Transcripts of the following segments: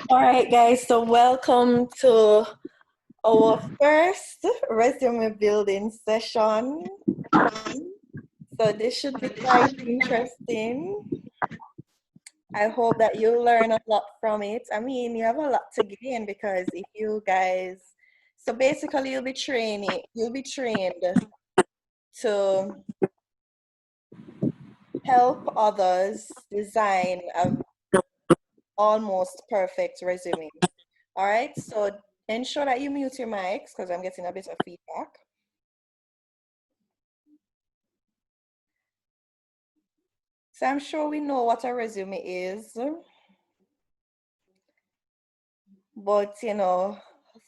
All right, guys, so welcome to our first resume building session. So this should be quite interesting. I hope that you'll learn a lot from it. I mean, you have a lot to gain because if you guys, so basically you'll be trained to help others design a almost perfect resume. All right, so ensure that you mute your mics because I'm getting a bit of feedback. So I'm sure we know what a resume is, but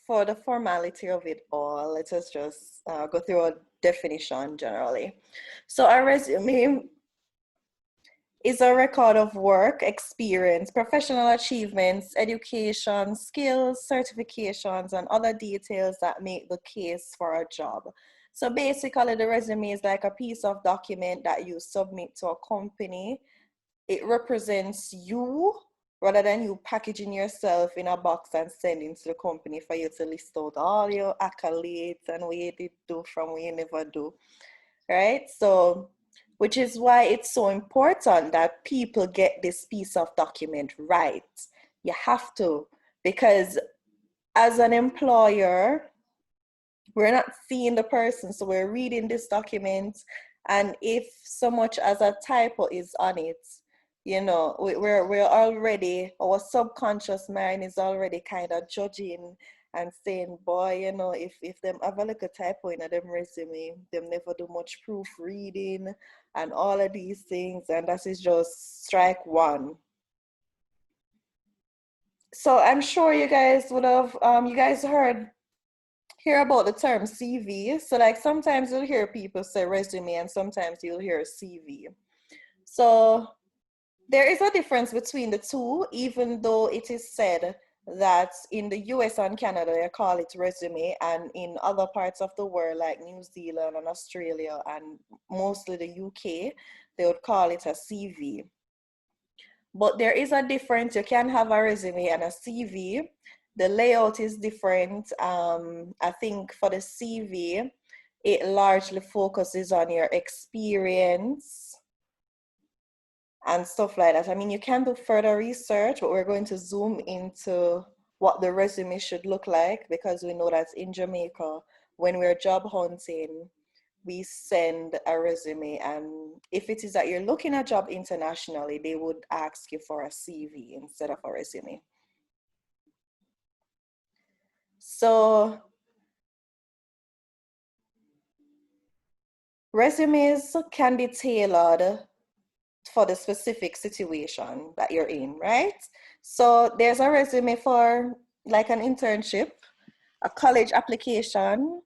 for the formality of it all, let us just go through a definition generally. So a resume is a record of work, experience, professional achievements, education, skills, certifications, and other details that make the case for a job. So basically, the resume is like a piece of document that you submit to a company. It represents you rather than you packaging yourself in a box and sending to the company for you to list out all your accolades and what you did do from what you never do, right? So which is why it's so important that people get this piece of document right. You have to, because as an employer, we're not seeing the person, so we're reading this document, and if so much as a typo is on it, we're already, our subconscious mind is already kind of judging and saying, boy, if them have a little typo in them resume, them never do much proofreading and all of these things, and that is just strike one. So I'm sure you guys would have, you guys hear about the term CV. So like sometimes you'll hear people say resume and sometimes you'll hear CV. So there is a difference between the two, even though it is said that in the US and Canada, they call it resume, and in other parts of the world, like New Zealand and Australia and mostly the UK, they would call it a CV. But there is a difference. You can have a resume and a CV. The layout is different. I think for the CV, it largely focuses on your experience and stuff like that. I mean, you can do further research, but we're going to zoom into what the resume should look like because we know that in Jamaica, when we're job hunting, we send a resume, and if it is that you're looking at a job internationally, they would ask you for a CV instead of a resume. So resumes can be tailored for the specific situation that you're in, right? So there's a resume for like an internship, a college application.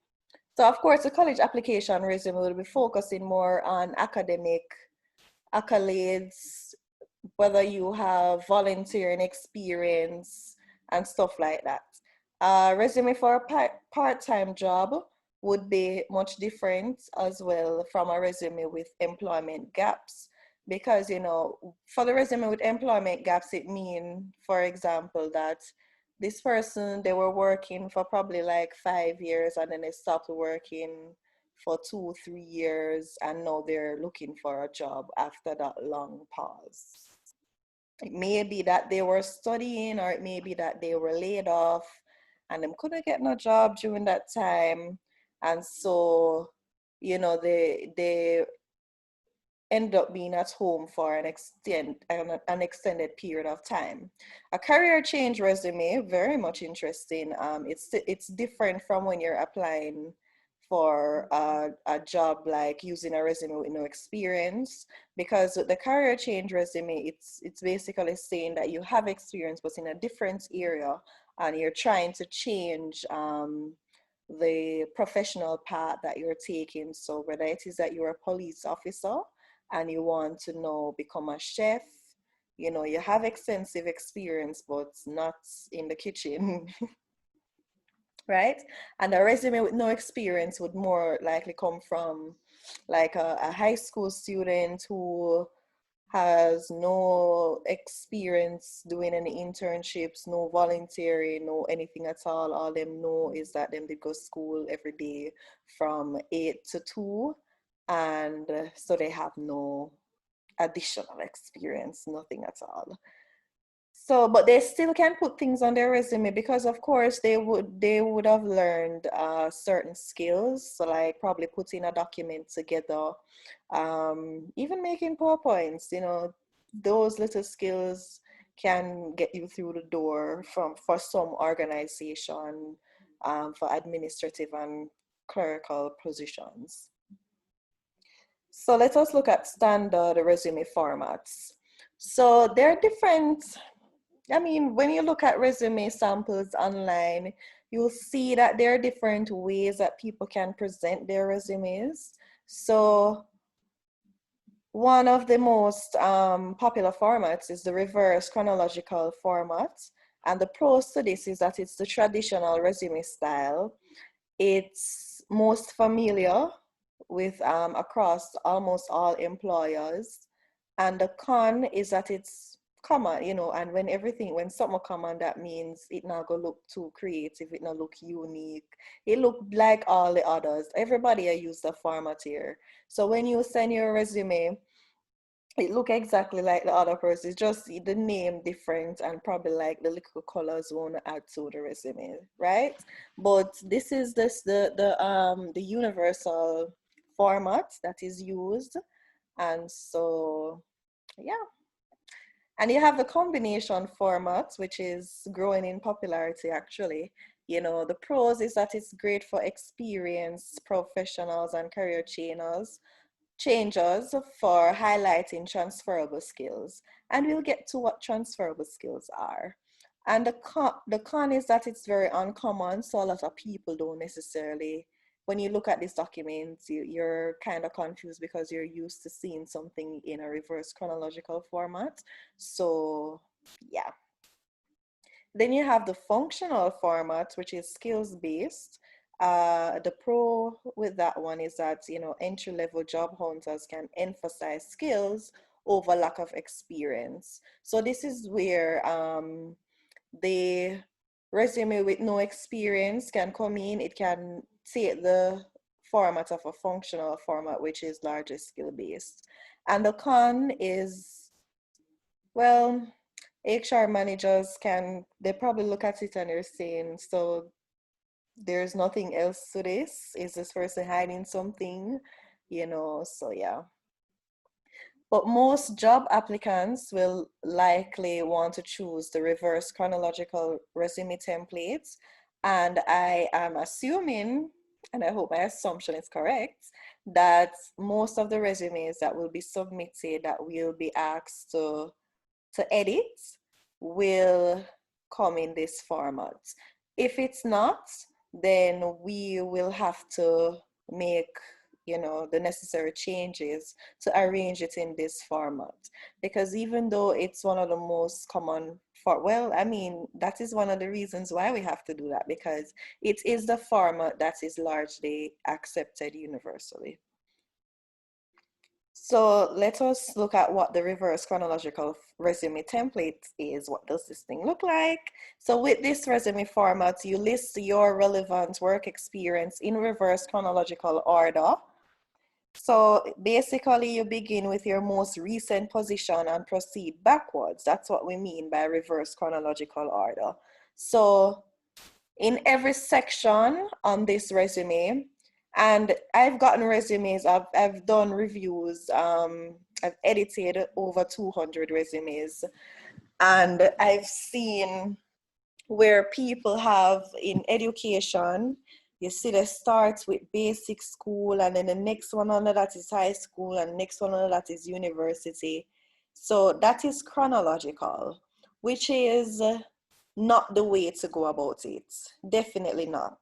So of course, the college application resume will be focusing more on academic accolades, whether you have volunteering experience and stuff like that. Resume for a part-time job would be much different as well from a resume with employment gaps, because for the resume with employment gaps, it means, for example, that this person, they were working for probably like 5 years and then they stopped working for 2 3 years and now they're looking for a job after that long pause. It may be that they were studying, or it may be that they were laid off and them couldn't get no job during that time, and so they end up being at home for an extended period of time. A career change resume, very much interesting. It's different from when you're applying for a job, like using a resume with no experience, because with the career change resume, it's basically saying that you have experience but in a different area, and you're trying to change the professional path that you're taking. So whether it is that you're a police officer and you want to now become a chef, you have extensive experience but not in the kitchen. Right? And a resume with no experience would more likely come from like a high school student who has no experience doing any internships, no volunteering, no anything at all them know is that them they go school every day from 8 to 2, and so they have no additional experience, nothing at all. So, but they still can put things on their resume because, of course, they would have learned certain skills. So, like probably putting a document together, even making PowerPoints. Those little skills can get you through the door for some organization, for administrative and clerical positions. So let us look at standard resume formats. So there are different. I mean, when you look at resume samples online, you'll see that there are different ways that people can present their resumes. So one of the most popular formats is the reverse chronological format. And the pros to this is that it's the traditional resume style. It's most familiar with across almost all employers. And the con is that it's common, and when something common, that means it not go look too creative, it not look unique. It look like all the others. Everybody use the format here. So when you send your resume, it look exactly like the other person. It's just the name different and probably like the little colors want to add to the resume, right? But this is the universal format that is used, and so yeah. And you have the combination format, which is growing in popularity actually. The pros is that it's great for experienced professionals and career changers for highlighting transferable skills. And we'll get to what transferable skills are. And the con is that it's very uncommon, so a lot of people don't necessarily, when you look at this document, you're kind of confused because you're used to seeing something in a reverse chronological format. So yeah. Then you have the functional format, which is skills-based. The pro with that one is that, entry-level job hunters can emphasize skills over lack of experience. So this is where the resume with no experience can come in. It can take the format of a functional format, which is largely skill-based. And the con is, well, HR managers they probably look at it and they're saying, so there's nothing else to this? Is this person hiding something? So yeah. But most job applicants will likely want to choose the reverse chronological resume templates. And I am assuming, and I hope my assumption is correct, that most of the resumes that will be submitted that will be asked to edit will come in this format. If it's not, then we will have to make the necessary changes to arrange it in this format, because even though it's one of the most common that is one of the reasons why we have to do that, because it is the format that is largely accepted universally. So let us look at what the reverse chronological resume template is. What does this thing look like? So with this resume format, you list your relevant work experience in reverse chronological order. So basically you begin with your most recent position and proceed backwards. That's what we mean by reverse chronological order. So in every section on this resume, and I've gotten resumes, I've done reviews, I've edited over 200 resumes, and I've seen where people have in education, you see they start with basic school, and then the next one under that is high school, and next one under that is university. So that is chronological, which is not the way to go about it. Definitely not.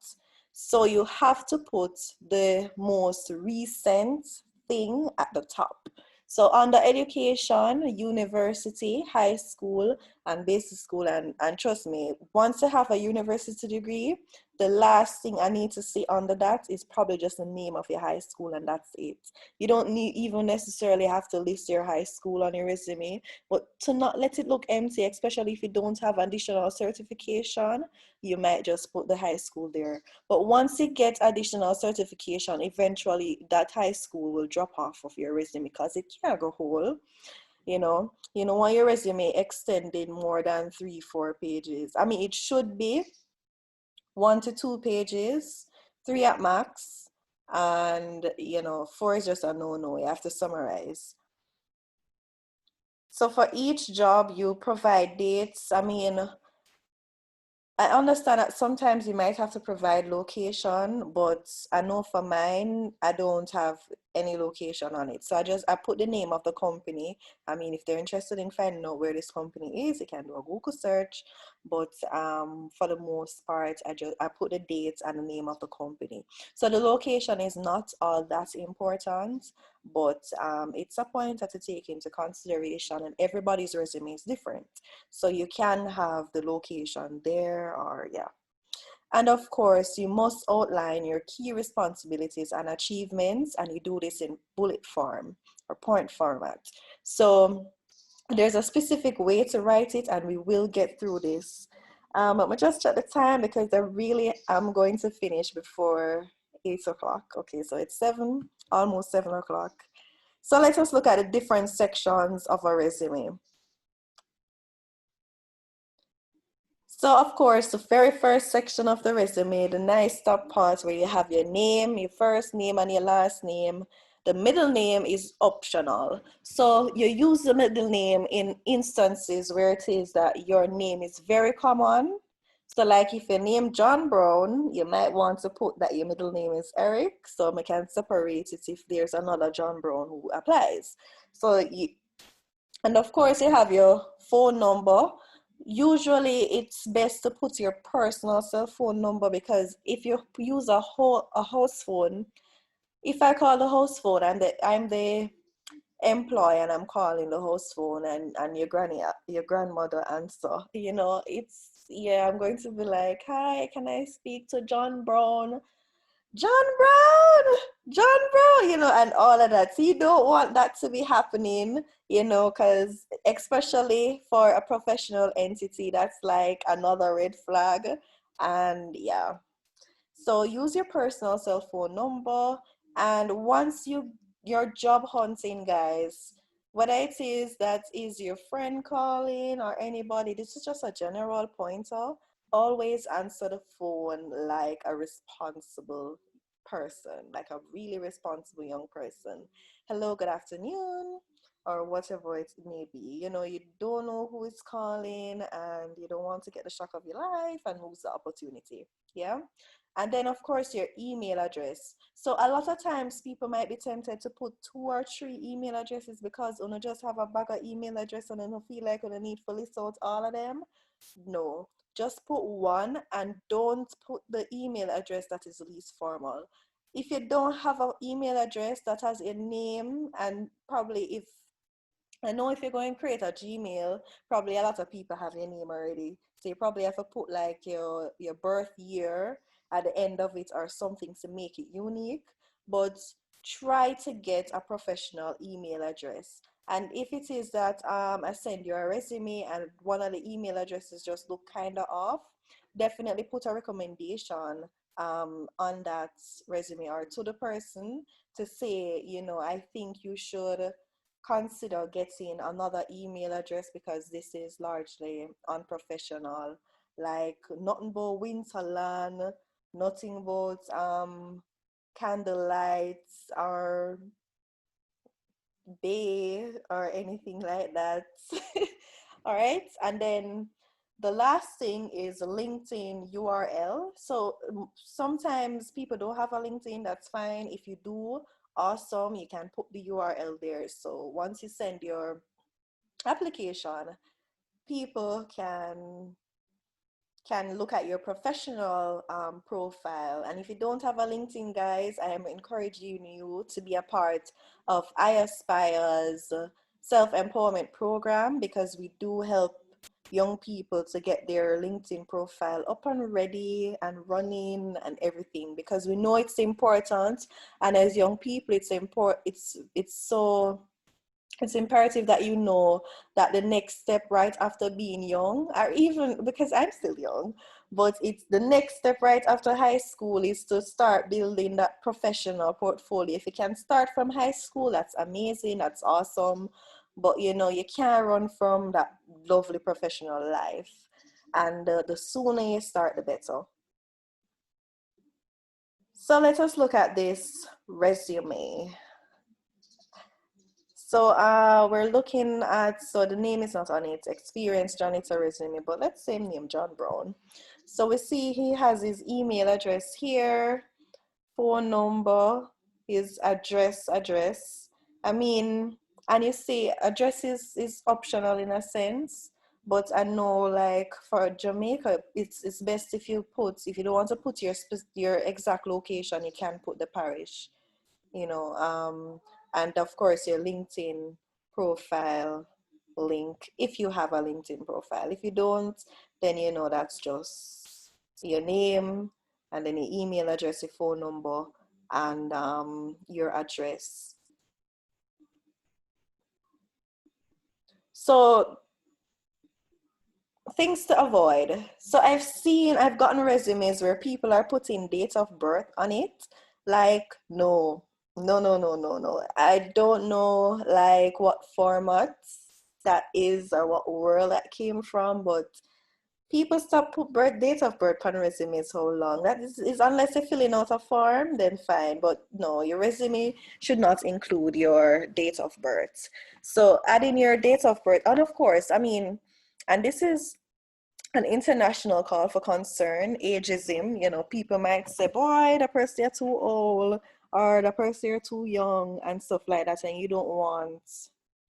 So you have to put the most recent thing at the top. So under education, university, high school, and basic school, and trust me, once you have a university degree, the last thing I need to see under that is probably just the name of your high school, and that's it. You don't need even necessarily have to list your high school on your resume, but to not let it look empty, especially if you don't have additional certification, you might just put the high school there. But once you get additional certification, eventually that high school will drop off of your resume because it can't go whole. You know, want your resume extended more than 3-4 pages. I mean, it should be 1 to 2 pages, 3 at max, and 4 is just a no-no. You have to summarize. So for each job, you provide dates. I mean, I understand that sometimes you might have to provide location, but I know for mine, I don't have any location on it. So I put the name of the company. I mean, if they're interested in finding out where this company is, they can do a Google search. But for the most part, I put the dates and the name of the company. So the location is not all that important, but it's a point to take into consideration, and everybody's resume is different. So you can have the location there, or yeah. And of course, you must outline your key responsibilities and achievements, and you do this in bullet form or point format. So there's a specific way to write it, and we will get through this. But we just check the time because I really am going to finish before 8 o'clock. Okay, so it's almost 7 o'clock. So let us look at the different sections of a resume. So of course, the very first section of the resume, the nice top part where you have your name, your first name and your last name. The middle name is optional. So you use the middle name in instances where it is that your name is very common. So like if your name John Brown, you might want to put that your middle name is Eric, so we can separate it if there's another John Brown who applies. And of course you have your phone number. Usually it's best to put your personal cell phone number, because if you use a house phone, if I call the house phone and I'm the employee and I'm calling the house phone, and your grandmother answer, I'm going to be like, hi, can I speak to John Brown? John Brown, John Brown, and all of that. So you don't want that to be happening, because especially for a professional entity, that's like another red flag. And yeah, so use your personal cell phone number. And once you're job hunting, guys, whether it is that is your friend calling or anybody, this is just a general pointer. Always answer the phone like a responsible person, like a really responsible young person. Hello, good afternoon, or whatever it may be. You don't know who is calling, and you don't want to get the shock of your life and lose the opportunity. Yeah. And then of course your email address. So a lot of times people might be tempted to put 2 or 3 email addresses because you don't just have a bag of email address and you don't feel like you need to list out all of them. No, just put one, and don't put the email address that is least formal. If you don't have an email address that has a name, and probably I know if you're going to create a Gmail, probably a lot of people have your name already. So you probably have to put like your birth year at the end of it or something to make it unique. But try to get a professional email address. And if it is that I send you a resume and one of the email addresses just look kind of off, definitely put a recommendation on that resume or to the person to say, I think you should consider getting another email address because this is largely unprofessional. Like nothing but Winterland, nothing but candlelights or bay or anything like that. All right. And then the last thing is LinkedIn URL. So sometimes people don't have a LinkedIn, that's fine. If you do, awesome, you can put the URL there. So once you send your application, people can look at your professional profile. And if you don't have a LinkedIn, guys, I am encouraging you to be a part of iAspire's self-empowerment program, because we do help young people to get their LinkedIn profile up and ready and running and everything, because we know it's important. And as young people, it's imperative that you know that the next step right after being young, or even because I'm still young, but it's the next step right after high school is to start building that professional portfolio. If you can start from high school, that's amazing, that's awesome. But you know, you can't run from that lovely professional life. And the sooner you start, the better. So let us look at this resume. So we're looking at, so the name is not on it, experience janitor resume, but let's say name John Brown. So we see he has his email address here, phone number, his address. I mean, and you see address is optional in a sense, but I know like for Jamaica, it's best if you don't want to put your exact location, you can put the parish, you know, and of course your LinkedIn profile link, if you have a LinkedIn profile. If you don't, then you know that's just your name and then your email address, your phone number, and your address. So things to avoid. So I've gotten resumes where people are putting date of birth on it. Like, no, no, no, no, no, no. I don't know like what format that is or what world that came from, but people stop put date of birth on resumes so long. That is unless you're filling out a form, then fine. But no, your resume should not include your date of birth. So add in your date of birth. And of course, I mean, and this is an international call for concern, ageism. You know, people might say, boy, the person you're too old or the person you're too young and stuff like that, and you don't want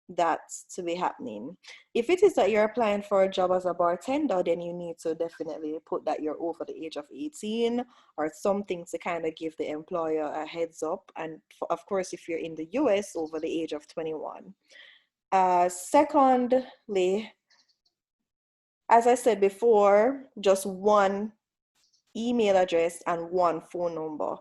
that to be happening. If it is that you're applying for a job as a bartender, then you need to definitely put that you're over the age of 18 or something to kind of give the employer a heads up. And of course, if you're in the US, over the age of 21. Secondly, as I said before, just one email address and one phone number.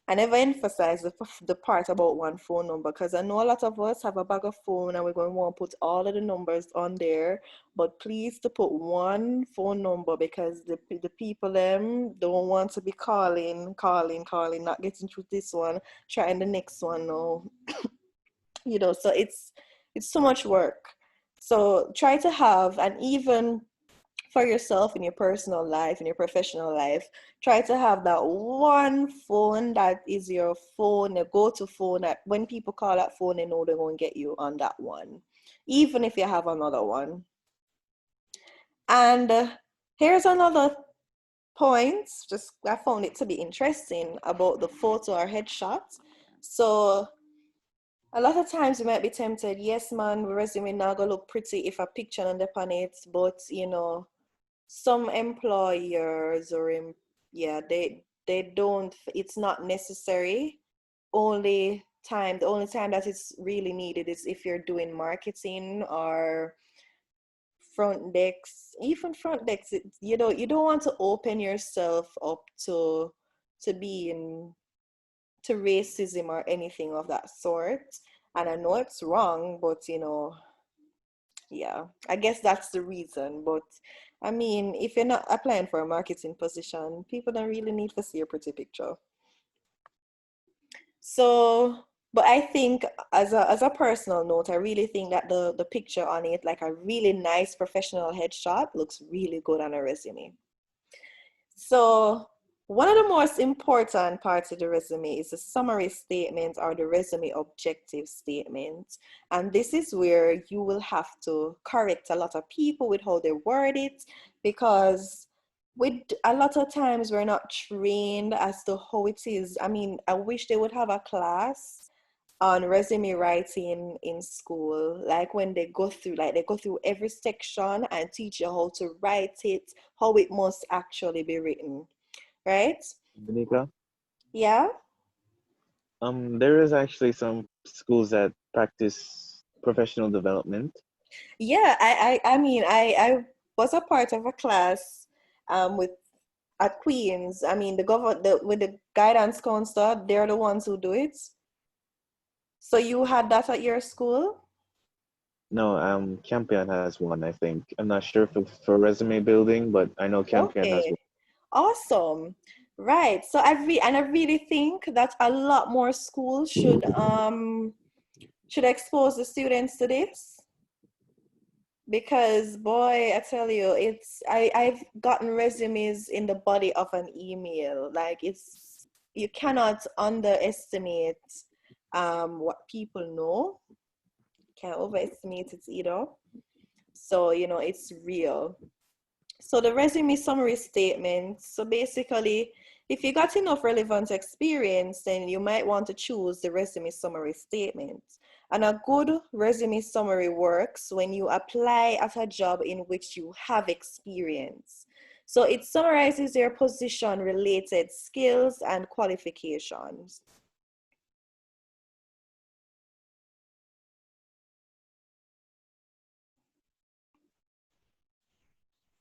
I never emphasize the part about one phone number because I know a lot of us have a bag of phone and we're going to want to put all of the numbers on there. But please to put one phone number because the people them don't want to be calling, not getting through this one, trying the next one. No, you know, so it's so much work. So try to have, and even for yourself in your personal life, in your professional life, try to have that one phone that is your phone, a go-to phone that when people call that phone, they know they're going to get you on that one, even if you have another one. And here's another point, just I found it to be interesting about the photo or headshot. So a lot of times you might be tempted, yes, man, resume not gonna look pretty if a picture on it, but you know, some employers or yeah, they don't, it's not necessary. The only time that it's really needed is if you're doing marketing or front decks. Even front decks, you know, you don't want to open yourself up to being to racism or anything of that sort. And I know it's wrong, but you know, yeah, I guess that's the reason. But I mean, if you're not applying for a marketing position, people don't really need to see a pretty picture. So, but I think as a personal note, I really think that the picture on it, like a really nice professional headshot, looks really good on a resume. So one of the most important parts of the resume is the summary statement or the resume objective statement. And this is where you will have to correct a lot of people with how they word it, because with a lot of times we're not trained as to how it is. I mean, I wish they would have a class on resume writing in school, like when they go through every section and teach you how to write it, how it must actually be written, right? Leneka, Yeah. there is actually some schools that practice professional development. Yeah, I mean, was a part of a class with at Queens. I mean, with the guidance counselor, they're the ones who do it. So you had that at your school? No, Campion has one, I think. I'm not sure for resume building, but I know Campion has Okay, one. awesome. Right. So I really think that a lot more schools should expose the students to this, because boy, I tell you, I've gotten resumes in the body of an email. Like, it's, you cannot underestimate what people know. Can't overestimate it either. So, it's real. So the resume summary statement. So basically, if you got enough relevant experience, then you might want to choose the resume summary statement. And a good resume summary works when you apply at a job in which you have experience. So it summarizes your position related skills and qualifications.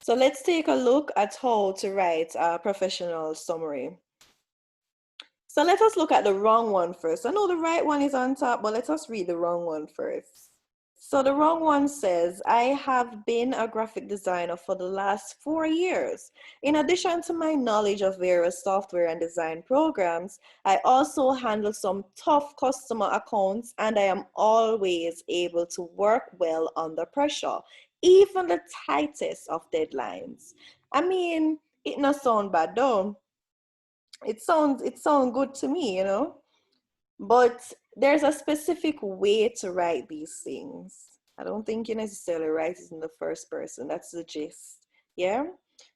So let's take a look at how to write a professional summary. So let us look at the wrong one first. I know the right one is on top, but let us read the wrong one first. So the wrong one says, I have been a graphic designer for the last 4 years. In addition to my knowledge of various software and design programs, I also handle some tough customer accounts, and I am always able to work well under pressure, even the tightest of deadlines. I mean, it not sound bad though. It sounds good to me. But there's a specific way to write these things. I don't think you necessarily write it in the first person. That's the gist. Yeah.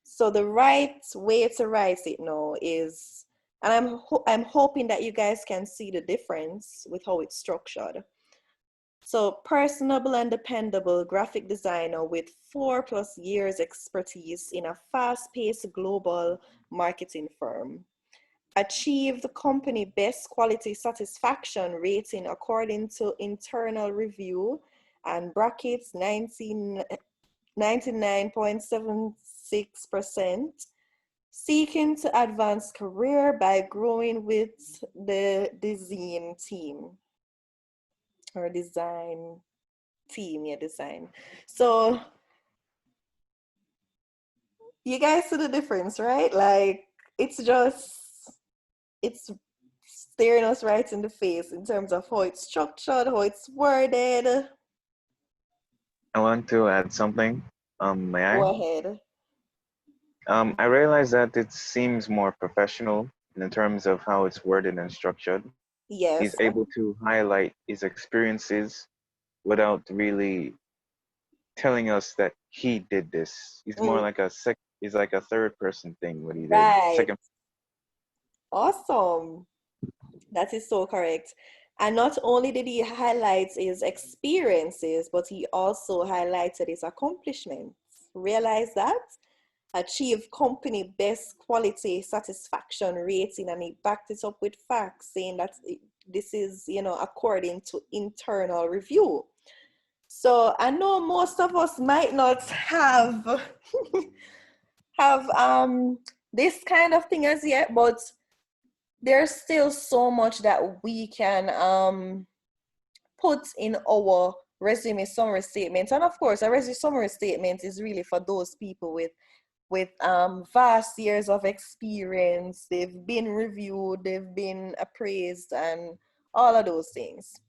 So the right way to write it now is, and I'm hoping that you guys can see the difference with how it's structured. So personable and dependable graphic designer with 4+ years expertise in a fast-paced global marketing firm. Achieved company best quality satisfaction rating according to internal review and brackets 99.76%. Seeking to advance career by growing with the design team or design team, yeah, design. So you guys see the difference, right? Like, it's just, it's staring us right in the face in terms of how it's structured, how it's worded. I want to add something. May Go I? ahead. I realize that it seems more professional in terms of how it's worded and structured. He's Yes. able to highlight his experiences without really telling us that he did this. He's more Mm, like he's like a third person thing what he did. right. Second. Awesome. That is so correct. And not only did he highlight his experiences, but he also highlighted his accomplishments. Realize that? Achieve company best quality satisfaction rating, and he backed it up with facts saying that this is, according to internal review. So I know most of us might not have have this kind of thing as yet, but there's still so much that we can put in our resume summary statement. And of course, a resume summary statement is really for those people with vast years of experience. They've been reviewed, they've been appraised, and all of those things.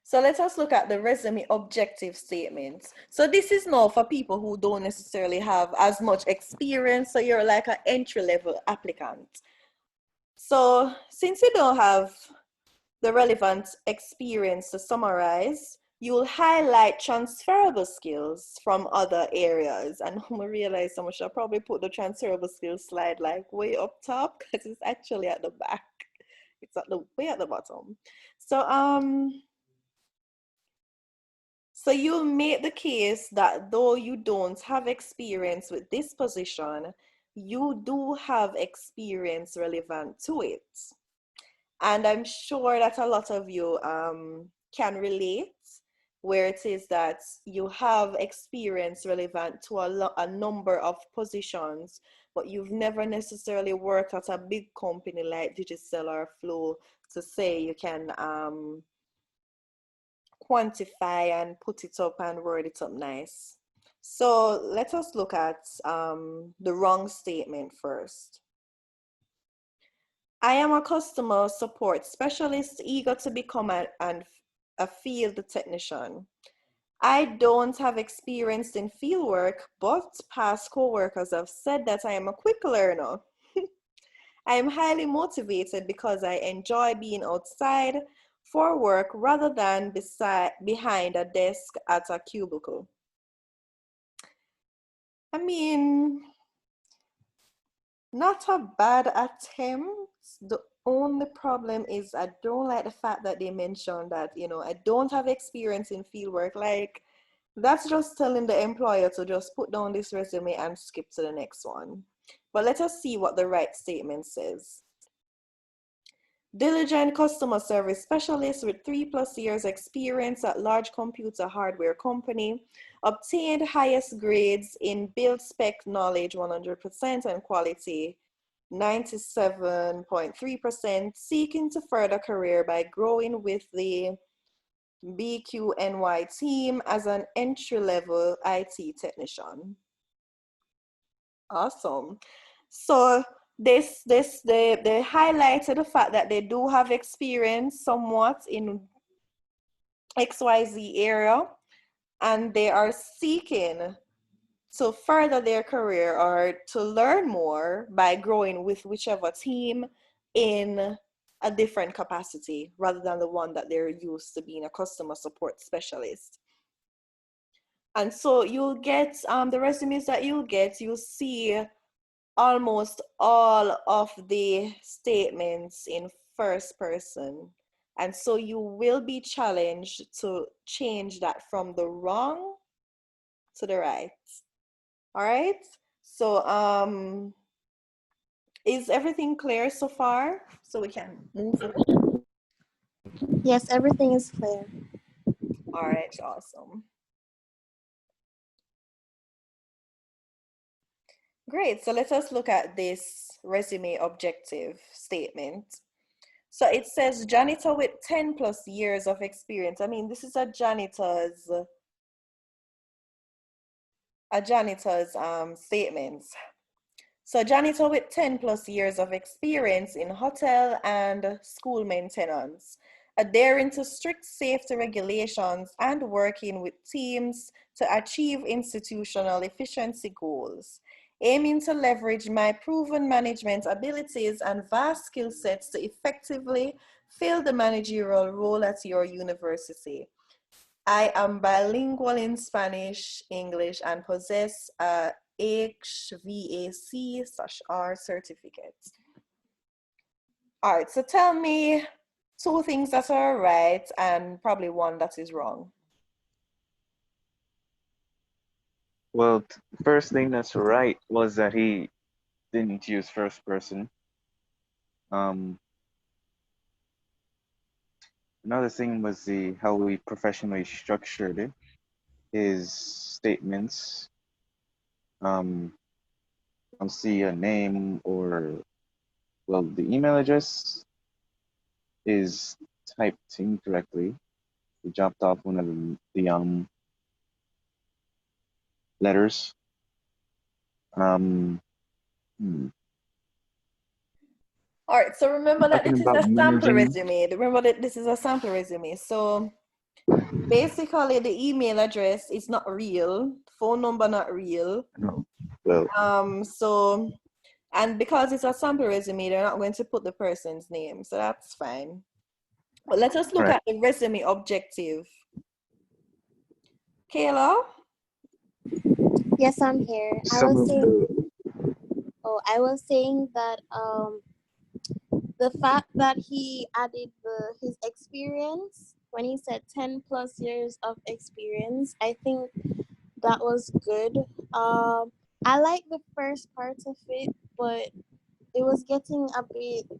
So let us look at the resume objective statements. So this is now for people who don't necessarily have as much experience. So you're like an entry-level applicant. So since you don't have the relevant experience to summarize, you'll highlight transferable skills from other areas. And I'm gonna realize I should probably put the transferable skills slide like way up top, because it's actually at the back. It's at the way at the bottom. So you'll make the case that though you don't have experience with this position, you do have experience relevant to it. And I'm sure that a lot of you can relate, where it is that you have experience relevant to a number of positions, but you've never necessarily worked at a big company like Digicel or Flow to say you can quantify and put it up and word it up nice. So let us look at the wrong statement first. I am a customer support specialist eager to become a field technician. I don't have experience in fieldwork, but past coworkers have said that I am a quick learner. I am highly motivated because I enjoy being outside for work rather than behind a desk at a cubicle. I mean, not a bad attempt. The only problem is I don't like the fact that they mentioned that, I don't have experience in fieldwork. Like, that's just telling the employer to just put down this resume and skip to the next one. But let us see what the right statement says. Diligent customer service specialist with 3+ years experience at large computer hardware company, obtained highest grades in build spec knowledge 100% and quality 97.3%, seeking to further career by growing with the BQNY team as an entry-level IT technician. Awesome. So they highlighted the fact that they do have experience somewhat in XYZ area, and they are seeking to further their career or to learn more by growing with whichever team in a different capacity rather than the one that they're used to being a customer support specialist. And so you'll get the resumes that you'll see almost all of the statements in first person. And so you will be challenged to change that from the wrong to the right. All right. So is everything clear so far? So we can move on. Yes, everything is clear. All right, awesome. Great. So let us look at this resume objective statement. So it says janitor with 10+ years of experience. I mean, this is a janitor's statement. So janitor with 10+ years of experience in hotel and school maintenance, adhering to strict safety regulations and working with teams to achieve institutional efficiency goals, aiming to leverage my proven management abilities and vast skill sets to effectively fill the managerial role at your university. I am bilingual in Spanish, English, and possess a HVAC/R certificate. All right, so tell me 2 things that are right and probably 1 that is wrong. Well, first thing that's right was that he didn't use first person. Another thing was how we professionally structured it, his statements. I'll see a name or, well, the email address is typed incorrectly. He dropped off one of the letters. Hmm. All right, so remember that Talking this is about a sample managing. resume. Remember that this is a sample resume. So basically the email address is not real, phone number not real. No. Well, So, and because it's a sample resume, they're not going to put the person's name, so that's fine. But let us look right. at the resume objective. Kayla? Yes, I'm here. Some of the I was saying that the fact that he added his experience when he said 10+ years of experience, I think that was good. I like the first part of it, but it was getting a bit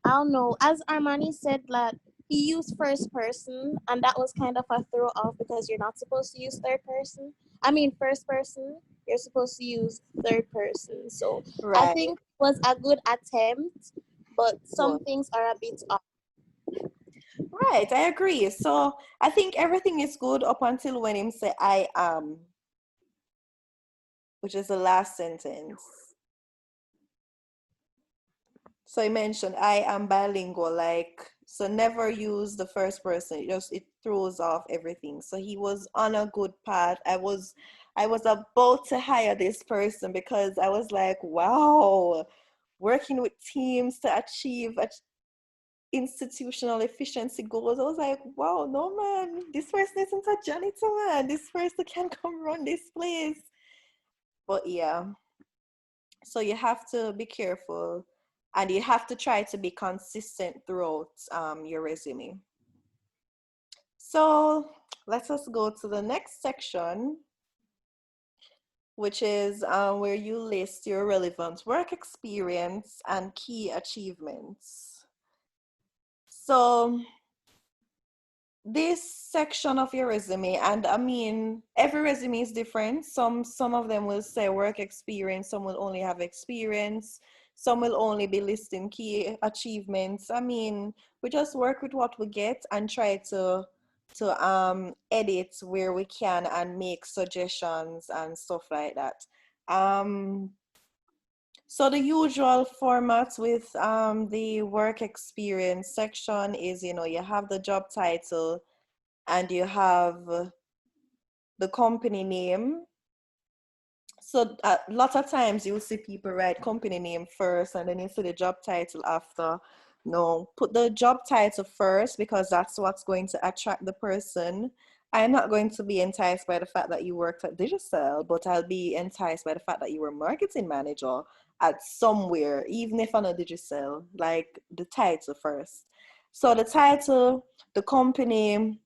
I don't know. As Armani said, that he used first person, and that was kind of a throw off because you're not supposed to use third person. I mean, first person. You're supposed to use third person. So I Right. think it was a good attempt, but some Good. things are a bit off. Right, I agree. So I think everything is good up until when him say I am, which is the last sentence. So he mentioned I am bilingual, like so never use the first person. It throws off everything. So he was on a good path. I was about to hire this person because I was like, wow, working with teams to achieve institutional efficiency goals. I was like, wow, no man, this person isn't a janitor, man. This person can come run this place. But yeah, so you have to be careful and you have to try to be consistent throughout your resume. So let us go to the next section, which is where you list your relevant work experience and key achievements. So this section of your resume, and I mean every resume is different. Some of them will say work experience, some will only have experience, some will only be listing key achievements. I mean, we just work with what we get and try to edit where we can and make suggestions and stuff like that. So the usual format with the work experience section is, you have the job title and you have the company name. So a lot of times you'll see people write company name first and then you see the job title after. No, put the job title first because that's what's going to attract the person. I'm not going to be enticed by the fact that you worked at Digicel, but I'll be enticed by the fact that you were marketing manager at somewhere, even if on a Digicel, like the title first. So the title, the company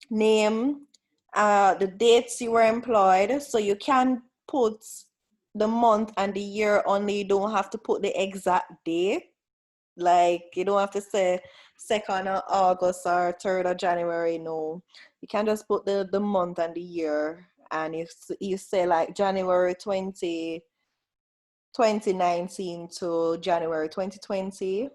name, the dates you were employed. So you can put the month and the year only. You don't have to put the exact date. Like you don't have to say 2nd of August or 3rd of January. No, you can just put the month and the year. And you say like January 2019 to January 2020.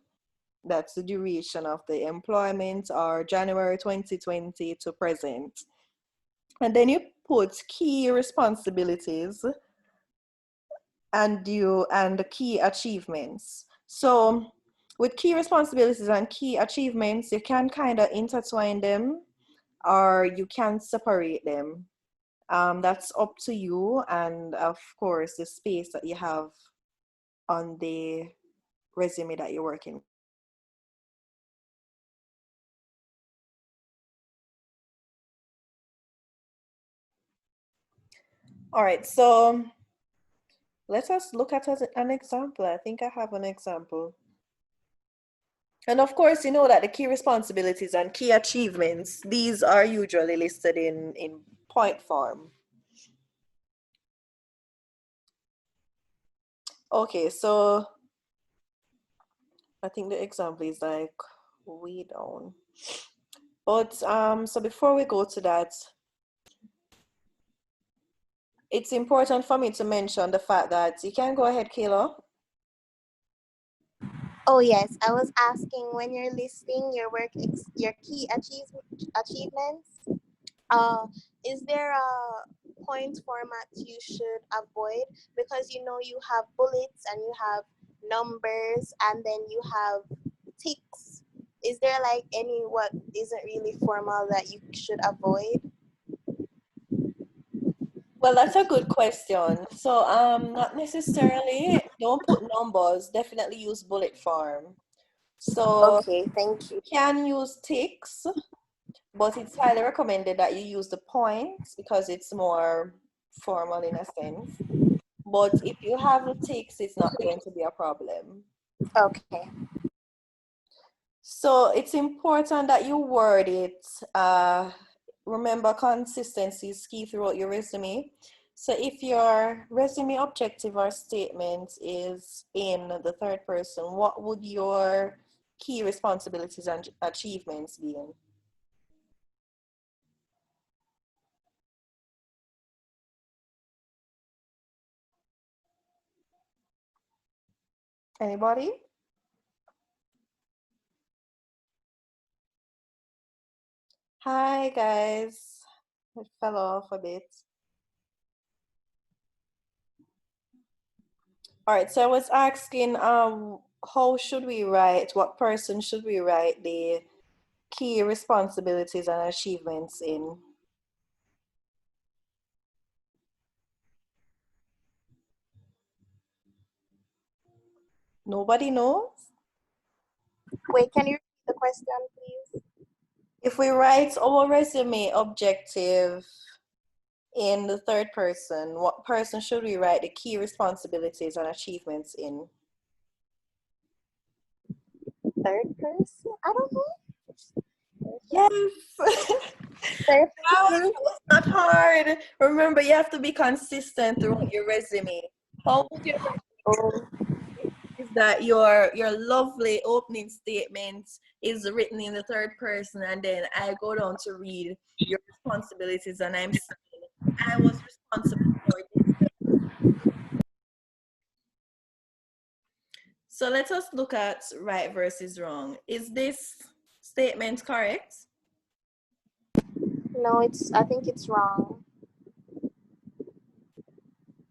That's the duration of the employment, or January 2020 to present. And then you put key responsibilities and the key achievements. So with key responsibilities and key achievements, you can kind of intertwine them or you can separate them. That's up to you, and of course the space that you have on the resume that you're working. All right, so let us look at an example. I think I have an example. And of course, you know that the key responsibilities and key achievements, these are usually listed in point form. Okay, so I think the example is like way down. But so before we go to that, it's important for me to mention the fact that you can go ahead, Kayla. Oh yes, I was asking when you're listing your your key achievements. Uh, is there a point format you should avoid? Because you have bullets and you have numbers and then you have ticks. Is there like any what isn't really formal that you should avoid? Well, that's a good question. So not necessarily, don't put numbers, definitely use bullet form. So Okay, thank you you. can use ticks, but it's highly recommended that you use the points because it's more formal in a sense. But if you have the ticks, it's not going to be a problem. Okay. So it's important that you word it. Remember, consistency is key throughout your resume. So if your resume objective or statement is in the third person, what would your key responsibilities and achievements being? Anybody? Hi guys. It fell off a bit. All right, so I was asking, how should we write, what person should we write the key responsibilities and achievements in? Nobody knows? Wait, can you repeat the question, please? If we write our resume objective in the third person, what person should we write the key responsibilities and achievements in? Third person? I don't know. Yes. Third Wow, person? it's not hard. Remember, you have to be consistent throughout your resume. How would your Oh, is that your lovely opening statement is written in the third person, and then I go down to read your responsibilities, and I'm saying I was responsible for this. So let us look at right versus wrong. Is this statement correct? no, I think it's wrong.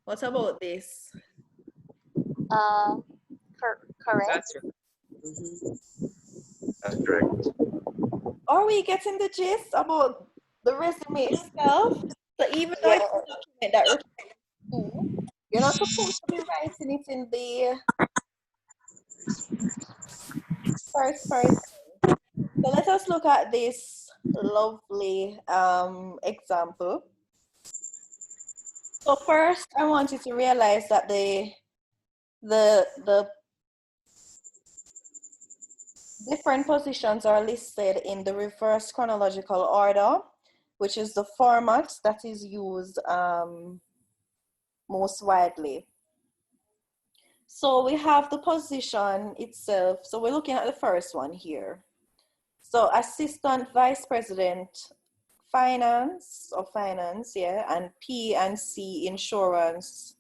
What about this? Uh, correct? That's right. That's correct. Are we getting the gist about the resume itself? So even though Yeah. it's a document that reflects you, you're not supposed to be writing it in the first person. So let us look at this lovely example. So first, I want you to realize that the different positions are listed in the reverse chronological order, which is the format that is used most widely. So we have the position itself. So we're looking at the first one here. So Assistant Vice President Finance, yeah, and P&C Insurance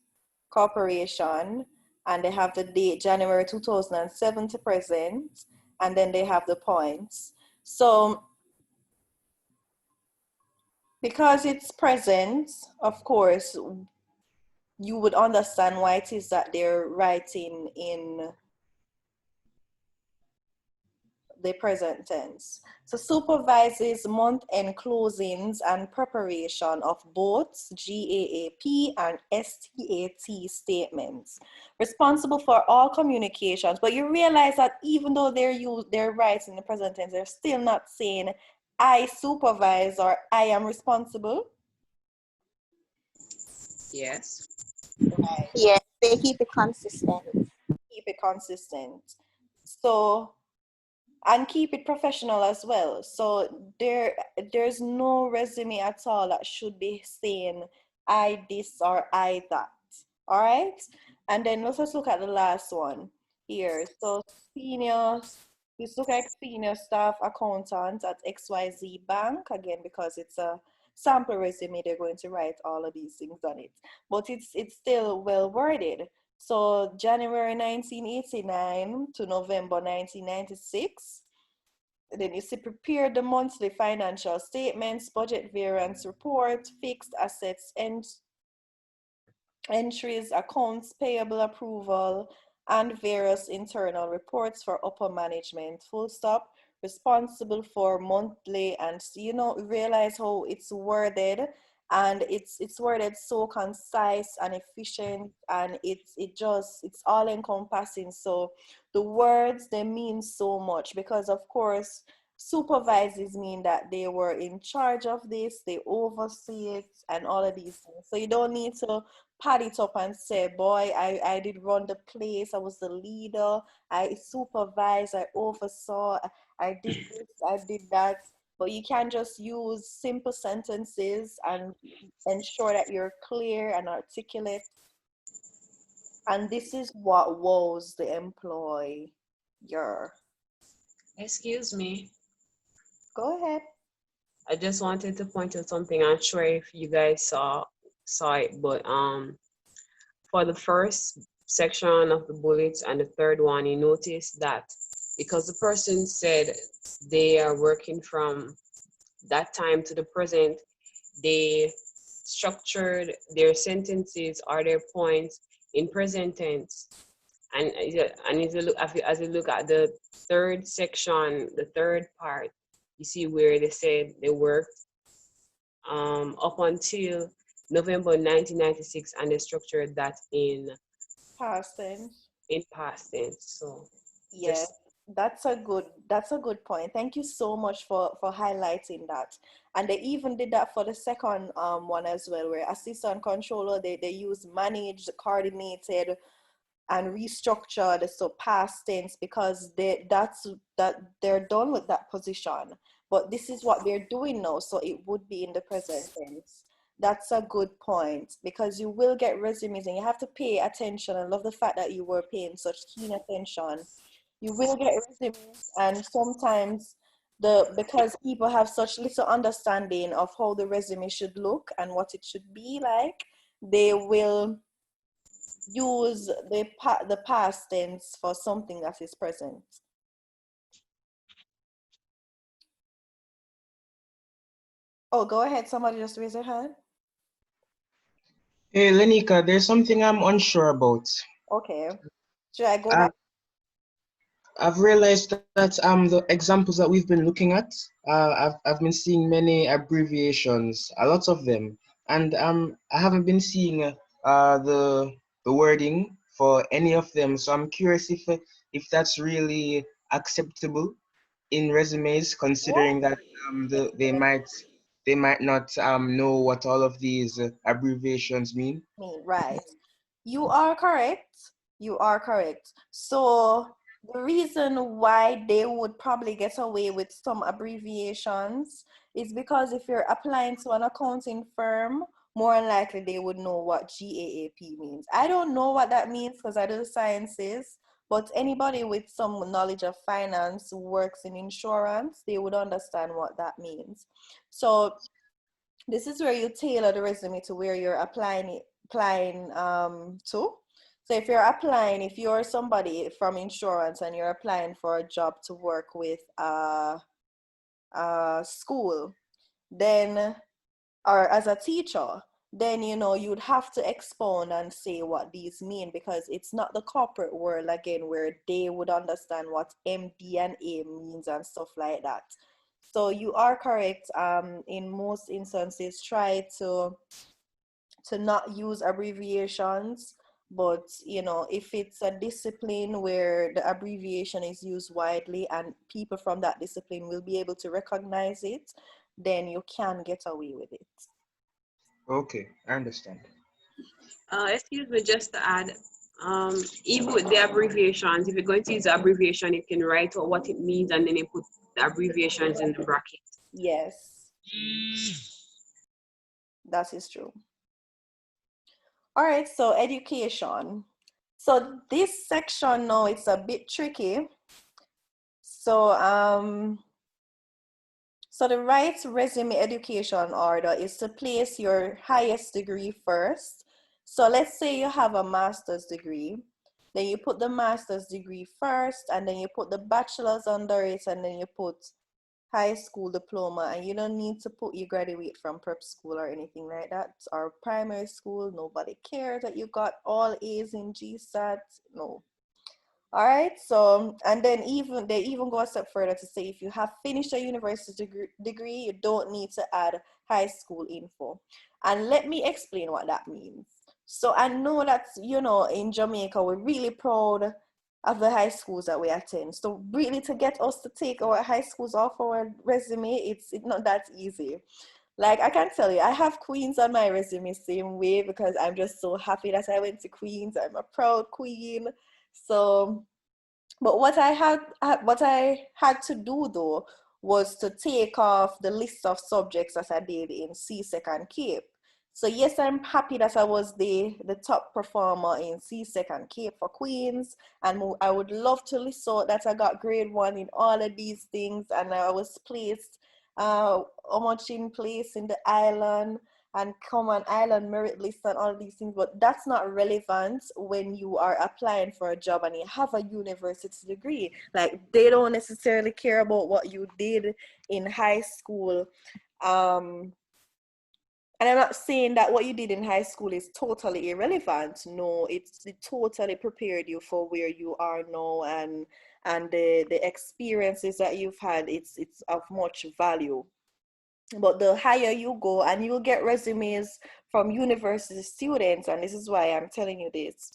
Corporation. And they have the date January 2007 to present. And then they have the points. So because it's present, of course, you would understand why it is that they're writing in the present tense. So supervises month-end closings and preparation of both GAAP and STAT statements. Responsible for all communications. But you realize that even though they're writing in the present tense, they're still not saying I supervise or I am responsible. Yes. Right. Yeah, they keep it consistent. Keep it consistent. So and keep it professional as well. So there's no resume at all that should be saying I this or I that. All right. And then let's just look at the last one here. So senior, let's look at senior staff accountant at XYZ Bank again because it's a sample resume. They're going to write all of these things on it, but it's still well worded. So January 1989 to November 1996. Then you see prepare the monthly financial statements, budget variance report, fixed assets and entries, accounts payable approval, and various internal reports for upper management. Full stop. Responsible for monthly, and realize how it's worded, and it's worded so concise and efficient, and it's all encompassing. So the words, they mean so much because of course supervises mean that they were in charge of this, they oversee it and all of these things. So you don't need to pad it up and say, boy, I did run the place, I was the leader, I supervised, I oversaw, I did this, I did that. But you can just use simple sentences and ensure that you're clear and articulate. And this is what wows the employer. Excuse me. Go ahead. I just wanted to point out something. I'm not sure if you guys saw it, but for the first section of the bullets and the third one, you notice that because the person said they are working from that time to the present, they structured their sentences or their points in present tense. And if you look, as you look at the third section, the third part, you see where they said they worked up until November 1996, and they structured that Past tense. in past tense. So Yes, just that's a good point. Thank you so much for highlighting that. And they even did that for the second one as well, where assistant controller they use managed, coordinated, and restructured, so past tense, because that they're done with that position, but this is what they're doing now, so it would be in the present tense. That's a good point, because you will get resumes and you have to pay attention. I love the fact that you were paying such keen attention. You will get resumes, and sometimes because people have such little understanding of how the resume should look and what it should be like, they will use the past tense for something that is present. Oh, go ahead. Somebody just raise their hand. Hey, Lenika, there's something I'm unsure about. Okay. Should I go Uh, back? I've realized that the examples that we've been looking at, I've been seeing many abbreviations, a lot of them, and I haven't been seeing the wording for any of them. So I'm curious if that's really acceptable in resumes, What? considering that they might not know what all of these abbreviations mean. Me, right. You are correct. You are correct. So the reason why they would probably get away with some abbreviations is because if you're applying to an accounting firm, more than likely they would know what GAAP means. I don't know what that means because I do the sciences, but anybody with some knowledge of finance who works in insurance, they would understand what that means. So this is where you tailor the resume to where you're applying to. So if you're applying, if you're somebody from insurance and you're applying for a job to work with a school, then, or as a teacher, then you'd have to expound and say what these mean, because it's not the corporate world again where they would understand what MD and A means and stuff like that. So you are correct. In most instances, try to not use abbreviations, but if it's a discipline where the abbreviation is used widely and people from that discipline will be able to recognize it, then you can get away with it. Okay, I understand. excuse me, just to add, even with the abbreviations, if you're going to use the abbreviation, you can write out what it means and then you put the abbreviations in the bracket. Yes, that is true. All right, so education. So this section now, it's a bit tricky. So the right resume education order is to place your highest degree first. So let's say you have a master's degree, then you put the master's degree first, and then you put the bachelor's under it, and then you put high school diploma, and you don't need to put you graduate from prep school or anything like that, or primary school. Nobody cares that you got all A's in GSAT. No. All right, so, and then they even go a step further to say if you have finished a university degree, you don't need to add high school info. And let me explain what that means. So I know that, in Jamaica, we're really proud of the high schools that we attend. So really, to get us to take our high schools off our resume, it's not that easy. Like, I can tell you, I have Queens on my resume same way, because I'm just so happy that I went to Queens. I'm a proud queen. So, but what I had to do though was to take off the list of subjects that I did in CSEC and CAPE. So yes, I'm happy that I was the top performer in CSEC and Cape for Queens, and I would love to list out that I got grade 1 in all of these things, and I was placed how much in place in the island and common island merit list and all these things, but that's not relevant when you are applying for a job and you have a university degree. Like, they don't necessarily care about what you did in high school. And I'm not saying that what you did in high school is totally irrelevant. No, it totally prepared you for where you are now, and the experiences that you've had, it's of much value. But the higher you go, and you'll get resumes from university students, and this is why I'm telling you this,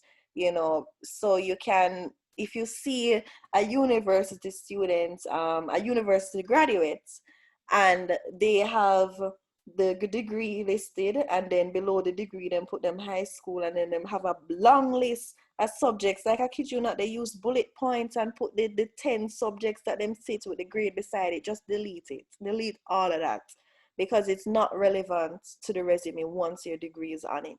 so you can, if you see a university student, a university graduate, and they have the degree listed, and then below the degree then put them high school, and then them have a long list of subjects, like, I kid you not, they use bullet points and put the 10 subjects that them sit with the grade beside it. Just delete all of that, because it's not relevant to the resume once your degree is on it.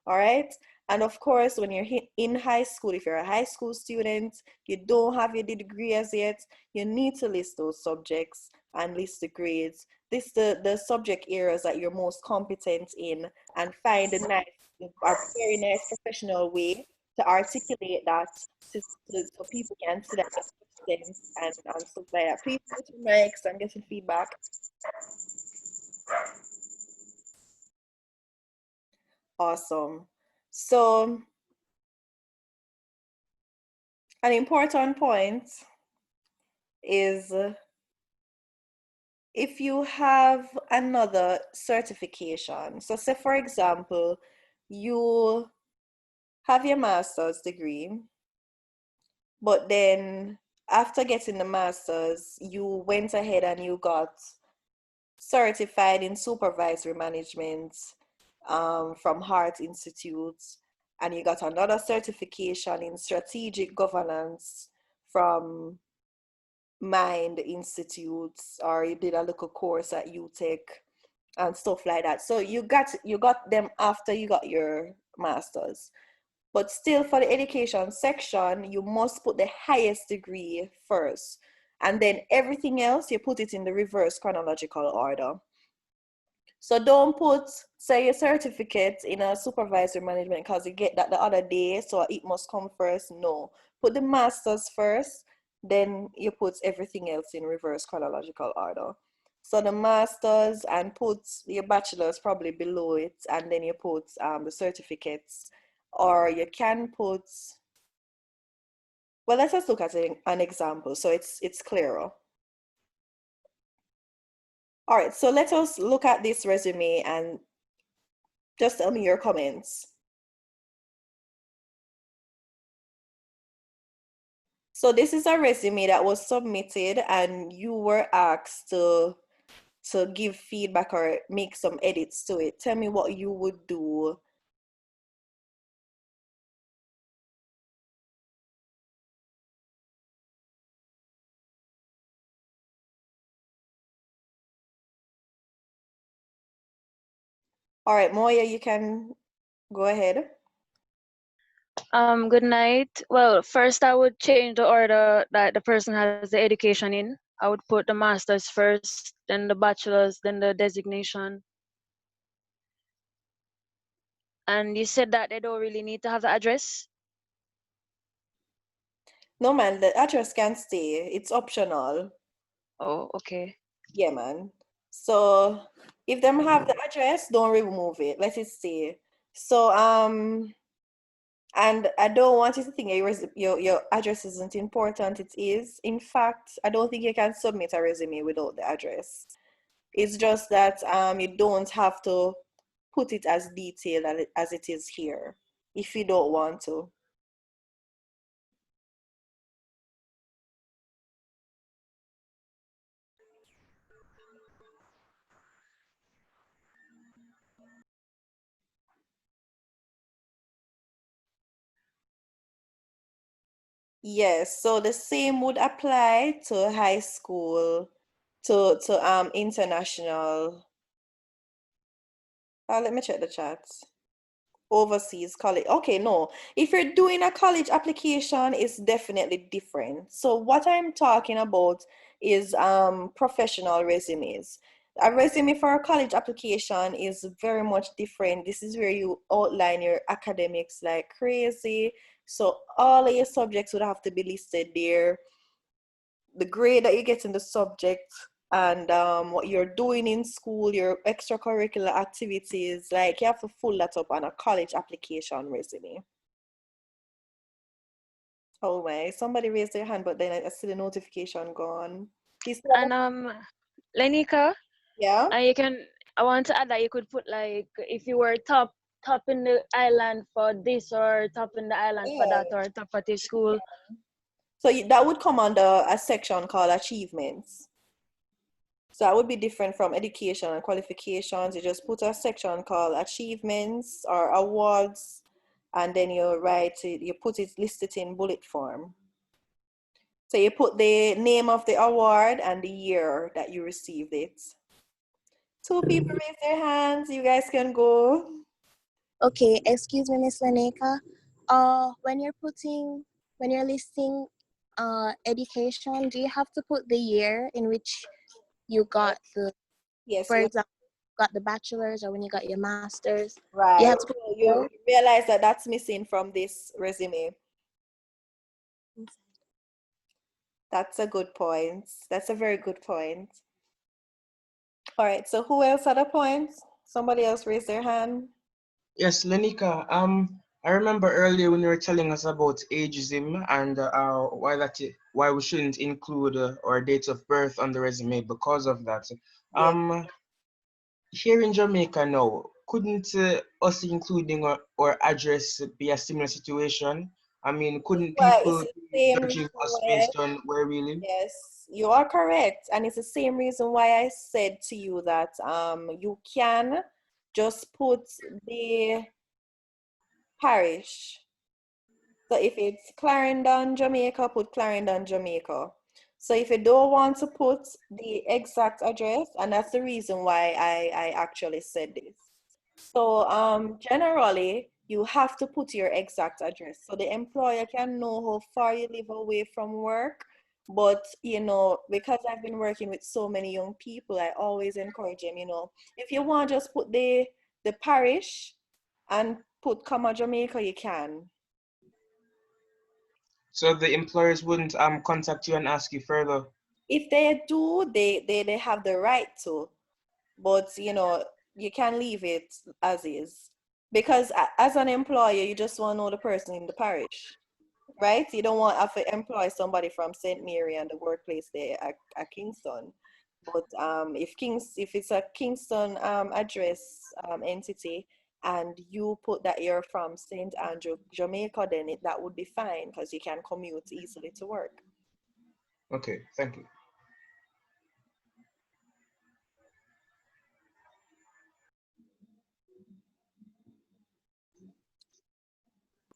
All right. And of course, when you're in high school, if you're a high school student, you don't have your degree as yet, you need to list those subjects and list the grades. This the subject areas that you're most competent in, and find a very nice professional way to articulate that, so people can see that and stuff like that. Please put your mics and get some feedback. Awesome. So an important point is, if you have another certification. So say, for example, you have your master's degree, but then after getting the master's, you went ahead and you got certified in supervisory management from Hart Institute, and you got another certification in strategic governance from Mind Institute, or you did a little course at UTech and stuff like that. So you got them after you got your master's. But still, for the education section, you must put the highest degree first, and then everything else you put it in the reverse chronological order. So don't put, say, a certificate in a supervisory management because you get that the other day, so it must come first. No, put the master's first, then you put everything else in reverse chronological order. So the master's, and put your bachelor's probably below it, and then you put the certificates, or you can put, well, let's just look at an example so it's clearer. All right, so let us look at this resume and just tell me your comments. So this is a resume that was submitted, and you were asked to give feedback or make some edits to it. Tell me what you would do. All right, Moya, you can go ahead. Good night. Well, first I would change the order that the person has the education in. I would put the master's first, then the bachelor's, then the designation. And you said that they don't really need to have the address? No, man, the address can stay. It's optional. Oh, okay. Yeah, man. So if them have the address, don't remove it. Let it stay. So and I don't want you to think your address isn't important. It is. In fact, I don't think you can submit a resume without the address. It's just that you don't have to put it as detailed as it is here if you don't want to. Yes, so the same would apply to high school, to international Let me check the chat. Overseas college. Okay, no. If you're doing a college application, it's definitely different. So what I'm talking about is professional resumes. A resume for a college application is very much different. This is where you outline your academics like crazy. So all of your subjects would have to be listed there. The grade that you get in the subject, and what you're doing in school, your extracurricular activities, like you have to pull that up on a college application resume. Oh my, somebody raised their hand, but then I see the notification gone. And Leneka, Yeah? you can. I want to add that you could put like if you were top in the island for this or top in the island for Yeah. that or top at your school. So that would come under a section called achievements. So that would be different from education and qualifications. You just put a section called achievements or awards, and then you write it, you put it, list it in bullet form. So you put the name of the award and the year that you received it. 2 people raise their hands. You guys can go. Okay, excuse me, Miss Leneka. When you're listing education, do you have to put the year in which you got Yes, for you example, got the bachelor's or when you got your master's? You right. have to put So the year? you realize that that's missing from this resume. That's a good point. That's a very good point. All right, so who else had a point? Somebody else raised their hand. Yes, Lenika. I remember earlier when you were telling us about ageism and why we shouldn't include our date of birth on the resume because of that. Yes. Here in Jamaica now, couldn't us including our address be a similar situation? I mean, couldn't Well, it's people the be same judging reason us why, based on where we live? yes, you are correct. And it's the same reason why I said to you that you can just put the parish. So if it's Clarendon, Jamaica, put Clarendon, Jamaica. So if you don't want to put the exact address, and that's the reason why I actually said this. So generally, you have to put your exact address so the employer can know how far you live away from work. But, because I've been working with so many young people, I always encourage them, if you want, just put the parish and put comma Jamaica, you can. So the employers wouldn't contact you and ask you further. If they do, they have the right to, but you can leave it as is, because as an employer, you just want to know the person in the parish, right? You don't want to have to employ somebody from St. Mary and the workplace there at Kingston. But if it's a Kingston address entity, and you put that you're from St. Andrew, Jamaica, then that would be fine because you can commute easily to work. Okay, thank you.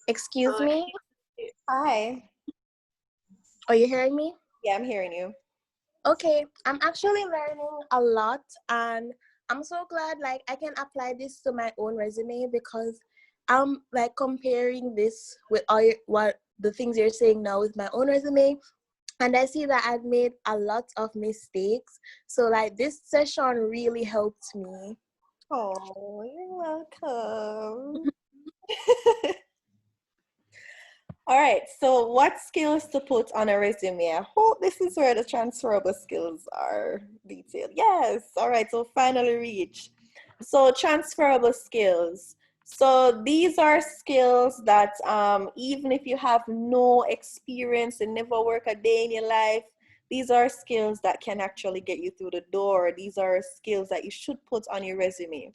Excuse me? Hi. Are you hearing me? Yeah, I'm hearing you. Okay, I'm actually learning a lot, and I'm so glad like I can apply this to my own resume because I'm like comparing this with what the things you're saying now with my own resume, and I see that I've made a lot of mistakes. So like this session really helped me. Oh, you're welcome. All right, so what skills to put on a resume? I hope this is where the transferable skills are detailed. Yes, all right, so finally reach. So transferable skills. So these are skills that even if you have no experience and never work a day in your life, these are skills that can actually get you through the door. These are skills that you should put on your resume.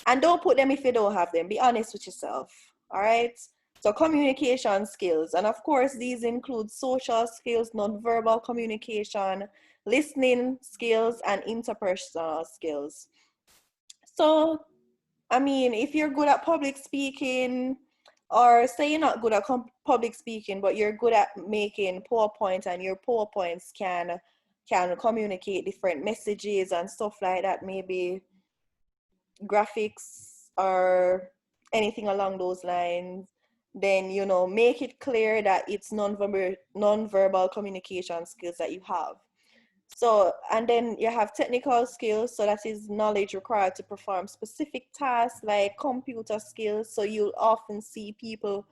And don't put them if you don't have them. Be honest with yourself. All right. So communication skills. And of course, these include social skills, nonverbal communication, listening skills, and interpersonal skills. So, I mean, if you're good at public speaking, or say you're not good at public speaking, but you're good at making PowerPoint, and your PowerPoints can communicate different messages and stuff like that, maybe graphics or anything along those lines, then make it clear that it's non-verbal communication skills that you have. So, and then you have technical skills, so that is knowledge required to perform specific tasks like computer skills. So you'll often see people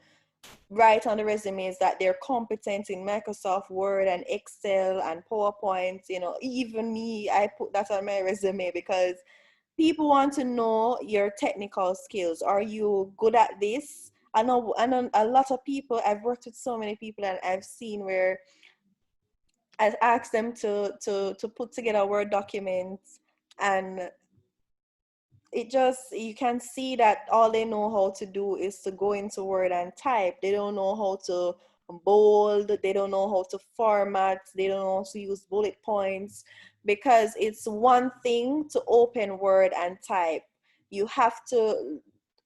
write on the resumes that they're competent in Microsoft Word and Excel and PowerPoint. Even me, I put that on my resume because people want to know your technical skills. Are you good at this? I know a lot of people, I've worked with so many people and I've seen where I asked them to put together a Word document, and you can see that all they know how to do is to go into Word and type. They don't know how to bold, they don't know how to format, they don't know how to use bullet points, because it's one thing to open Word and type. You have to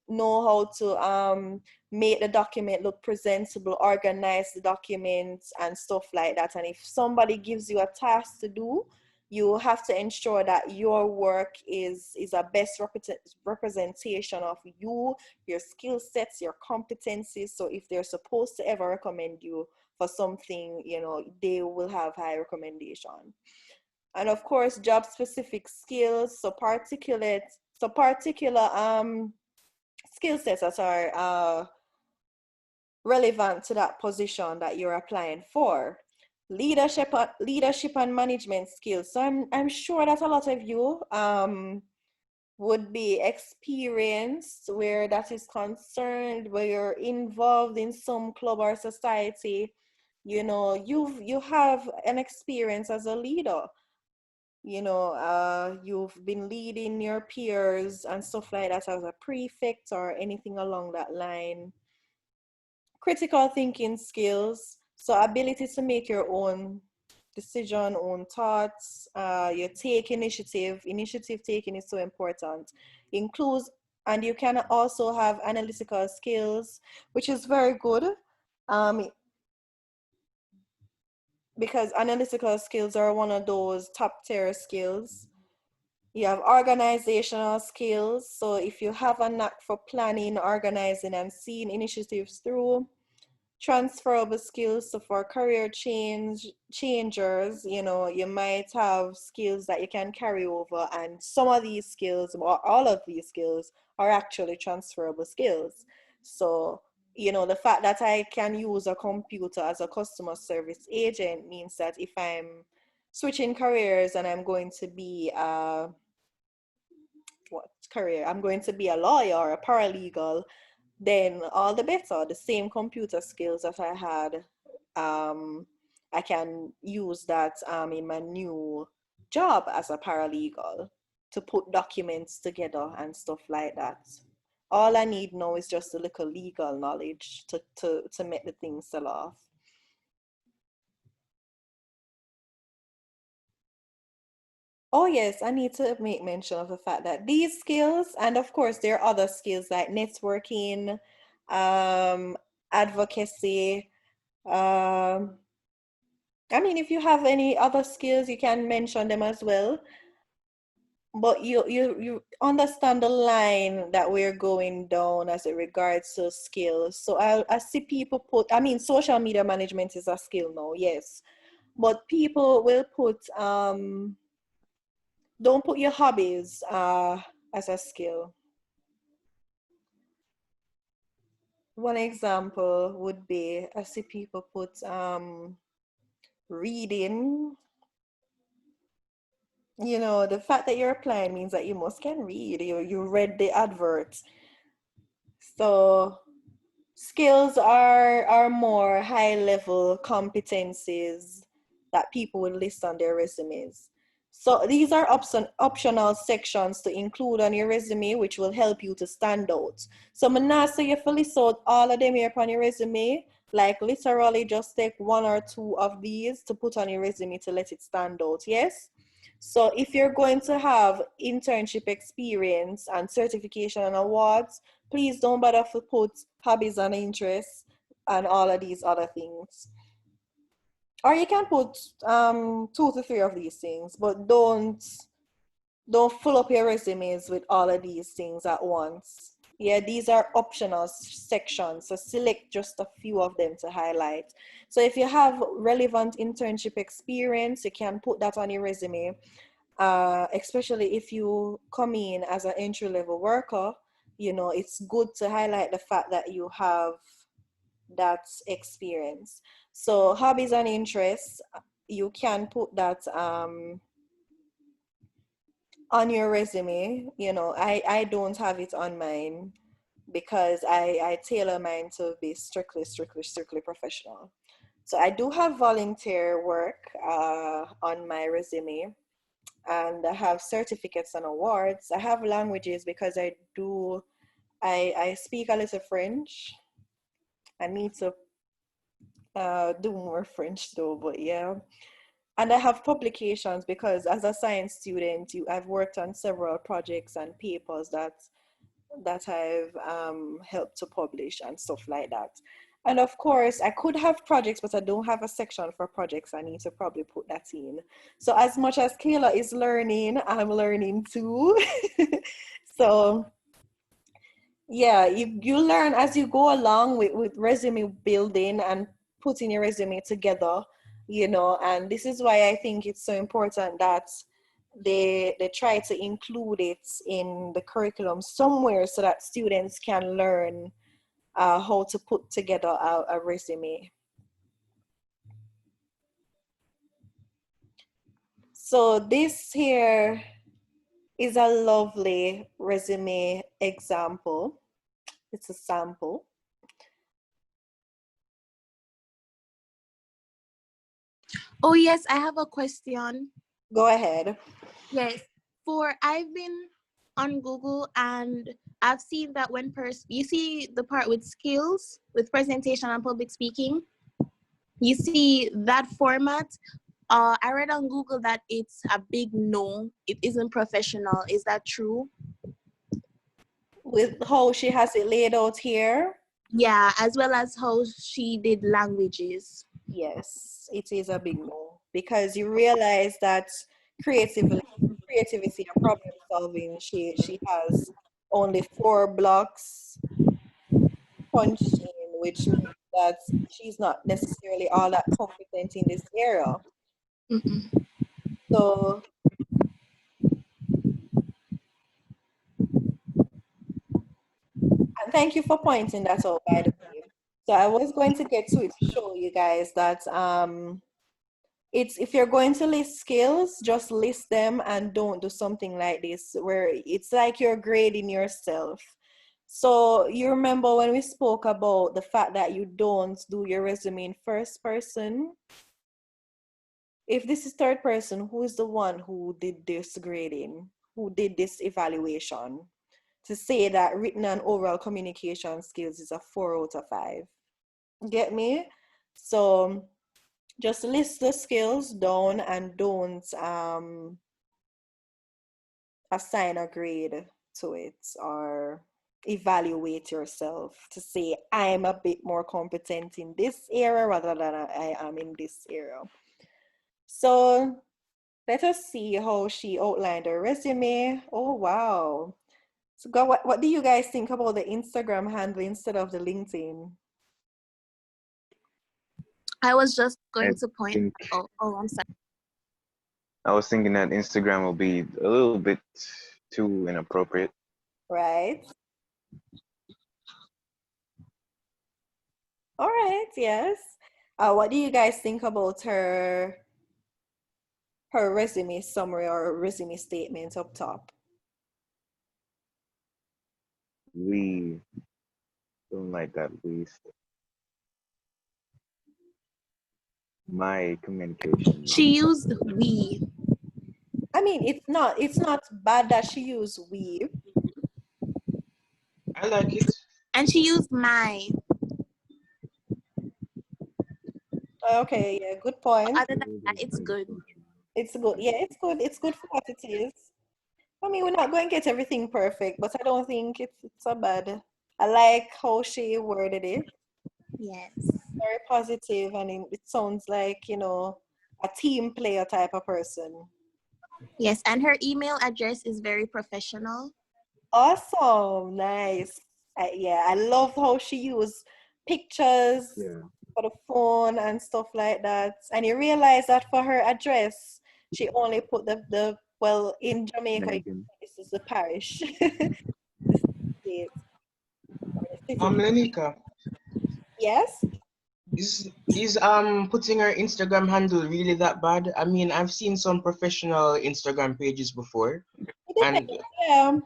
know how to make the document look presentable, organize the documents and stuff like that. And if somebody gives you a task to do, you have to ensure that your work is a best representation of you, your skill sets, your competencies. So if they're supposed to ever recommend you for something, they will have high recommendation. And of course, job specific skills, so particular skill sets that are relevant to that position that you're applying for. Leadership and management skills. So I'm sure that a lot of you would be experienced where that is concerned, where you're involved in some club or society. You have an experience as a leader. You've been leading your peers and stuff like that as a prefect or anything along that line. Critical thinking skills, so ability to make your own decision, own thoughts. You take initiative taking is so important. Includes, and you can also have analytical skills, which is very good, because analytical skills are one of those top tier skills. You have organizational skills, so if you have a knack for planning, organizing, and seeing initiatives through. Transferable skills, so for career changers, you might have skills that you can carry over, and some of these skills, or all of these skills, are actually transferable skills. So the fact that I can use a computer as a customer service agent means that if I'm switching careers and I'm going to be I'm going to be a lawyer or a paralegal, then all the better. The same computer skills that I had, I can use that in my new job as a paralegal to put documents together and stuff like that. All I need now is just a little legal knowledge to make the thing sell off. Oh yes, I need to make mention of the fact that these skills, and of course there are other skills like networking, advocacy. I mean, if you have any other skills, you can mention them as well. But you understand the line that we're going down as it regards to skills. So I see people put, I mean, social media management is a skill now, yes. But people will put, don't put your hobbies as a skill. One example would be, I see people put reading. The fact that you're applying means that you must can read. You read the adverts. So skills are more high level competencies that people would list on their resumes. So these are optional sections to include on your resume, which will help you to stand out. So I'm not saying you have to list out all of them here upon your resume. Like literally just take one or two of these to put on your resume to let it stand out, yes? So if you're going to have internship experience and certification and awards, please don't bother to put hobbies and interests and all of these other things. Or you can put 2 to 3 of these things, but don't don't fill up your resumes with all of these things at once. Yeah, these are optional sections, so select just a few of them to highlight. So if you have relevant internship experience, you can put that on your resume, especially if you come in as an entry-level worker. You know, it's good to highlight the fact that you have that experience. So hobbies and interests, you can put that on your resume. You know, I don't have it on mine because I tailor mine to be strictly professional. So I do have volunteer work on my resume, and I have certificates and awards. I have languages because I speak a little French. I need to do more French though, but yeah. And I have publications because as a science student, I've worked on several projects and papers that I've helped to publish and stuff like that. And of course, I could have projects, but I don't have a section for projects. I need to probably put that in. So as much as Kayla is learning, I'm learning too. So yeah, you learn as you go along with resume building and putting your resume together, you know, and this is why I think it's so important that they try to include it in the curriculum somewhere so that students can learn how to put together a resume. So this here is a lovely resume example. It's a sample. Oh yes, I have a question. Go ahead. Yes, I've been on Google and I've seen that when you see the part with skills, with presentation and public speaking, you see that format. I read on Google that it's a big no. It isn't professional. Is that true? With how she has it laid out here, Yeah, as well as how she did languages. yes, it is a big no because you realize that creativity and problem solving, she has only 4 blocks punched in, which means that she's not necessarily all that competent in this area. Mm-mm. So, and thank you for pointing that out, by the way. So I was going to get to it to show you guys that it's, if you're going to list skills, just list them and don't do something like this where it's like you're grading yourself. So you remember when we spoke about the fact that you don't do your resume in first person? If this is third person, who is the one who did this grading, who did this evaluation to say that written and oral communication skills is a 4 out of 5? Get me? So just list the skills down and don't assign a grade to it or evaluate yourself to say I'm a bit more competent in this area rather than I am in this area. So let us see how she outlined her resume. Oh wow. So God, what do you guys think about the Instagram handle instead of the LinkedIn? I was just I going to point. think Oh, I'm sorry. I was thinking that Instagram will be a little bit too inappropriate. Right? All right, yes. What do you guys think about her resume summary or resume statement up top? We don't like that. My communication. She used we. I mean, it's not bad that she used we. I like it. And she used my. Okay, yeah, good point. Other than that, it's good. It's good. Yeah, it's good. It's good for what it is. I mean, we're not going to get everything perfect, but I don't think it's so bad. I like how she worded it. Yes. Very positive, and it sounds like, you know, a team player type of person. Yes, and her email address is very professional. Awesome, nice. Yeah, I love how she used pictures Yeah, for the phone and stuff like that. And you realize that for her address, she only put the well, in Jamaica, Megan. this is the parish, the state or the city. Lenika, Yes, is putting her Instagram handle really that bad? I mean, I've seen some professional Instagram pages before, it and depends. Yeah,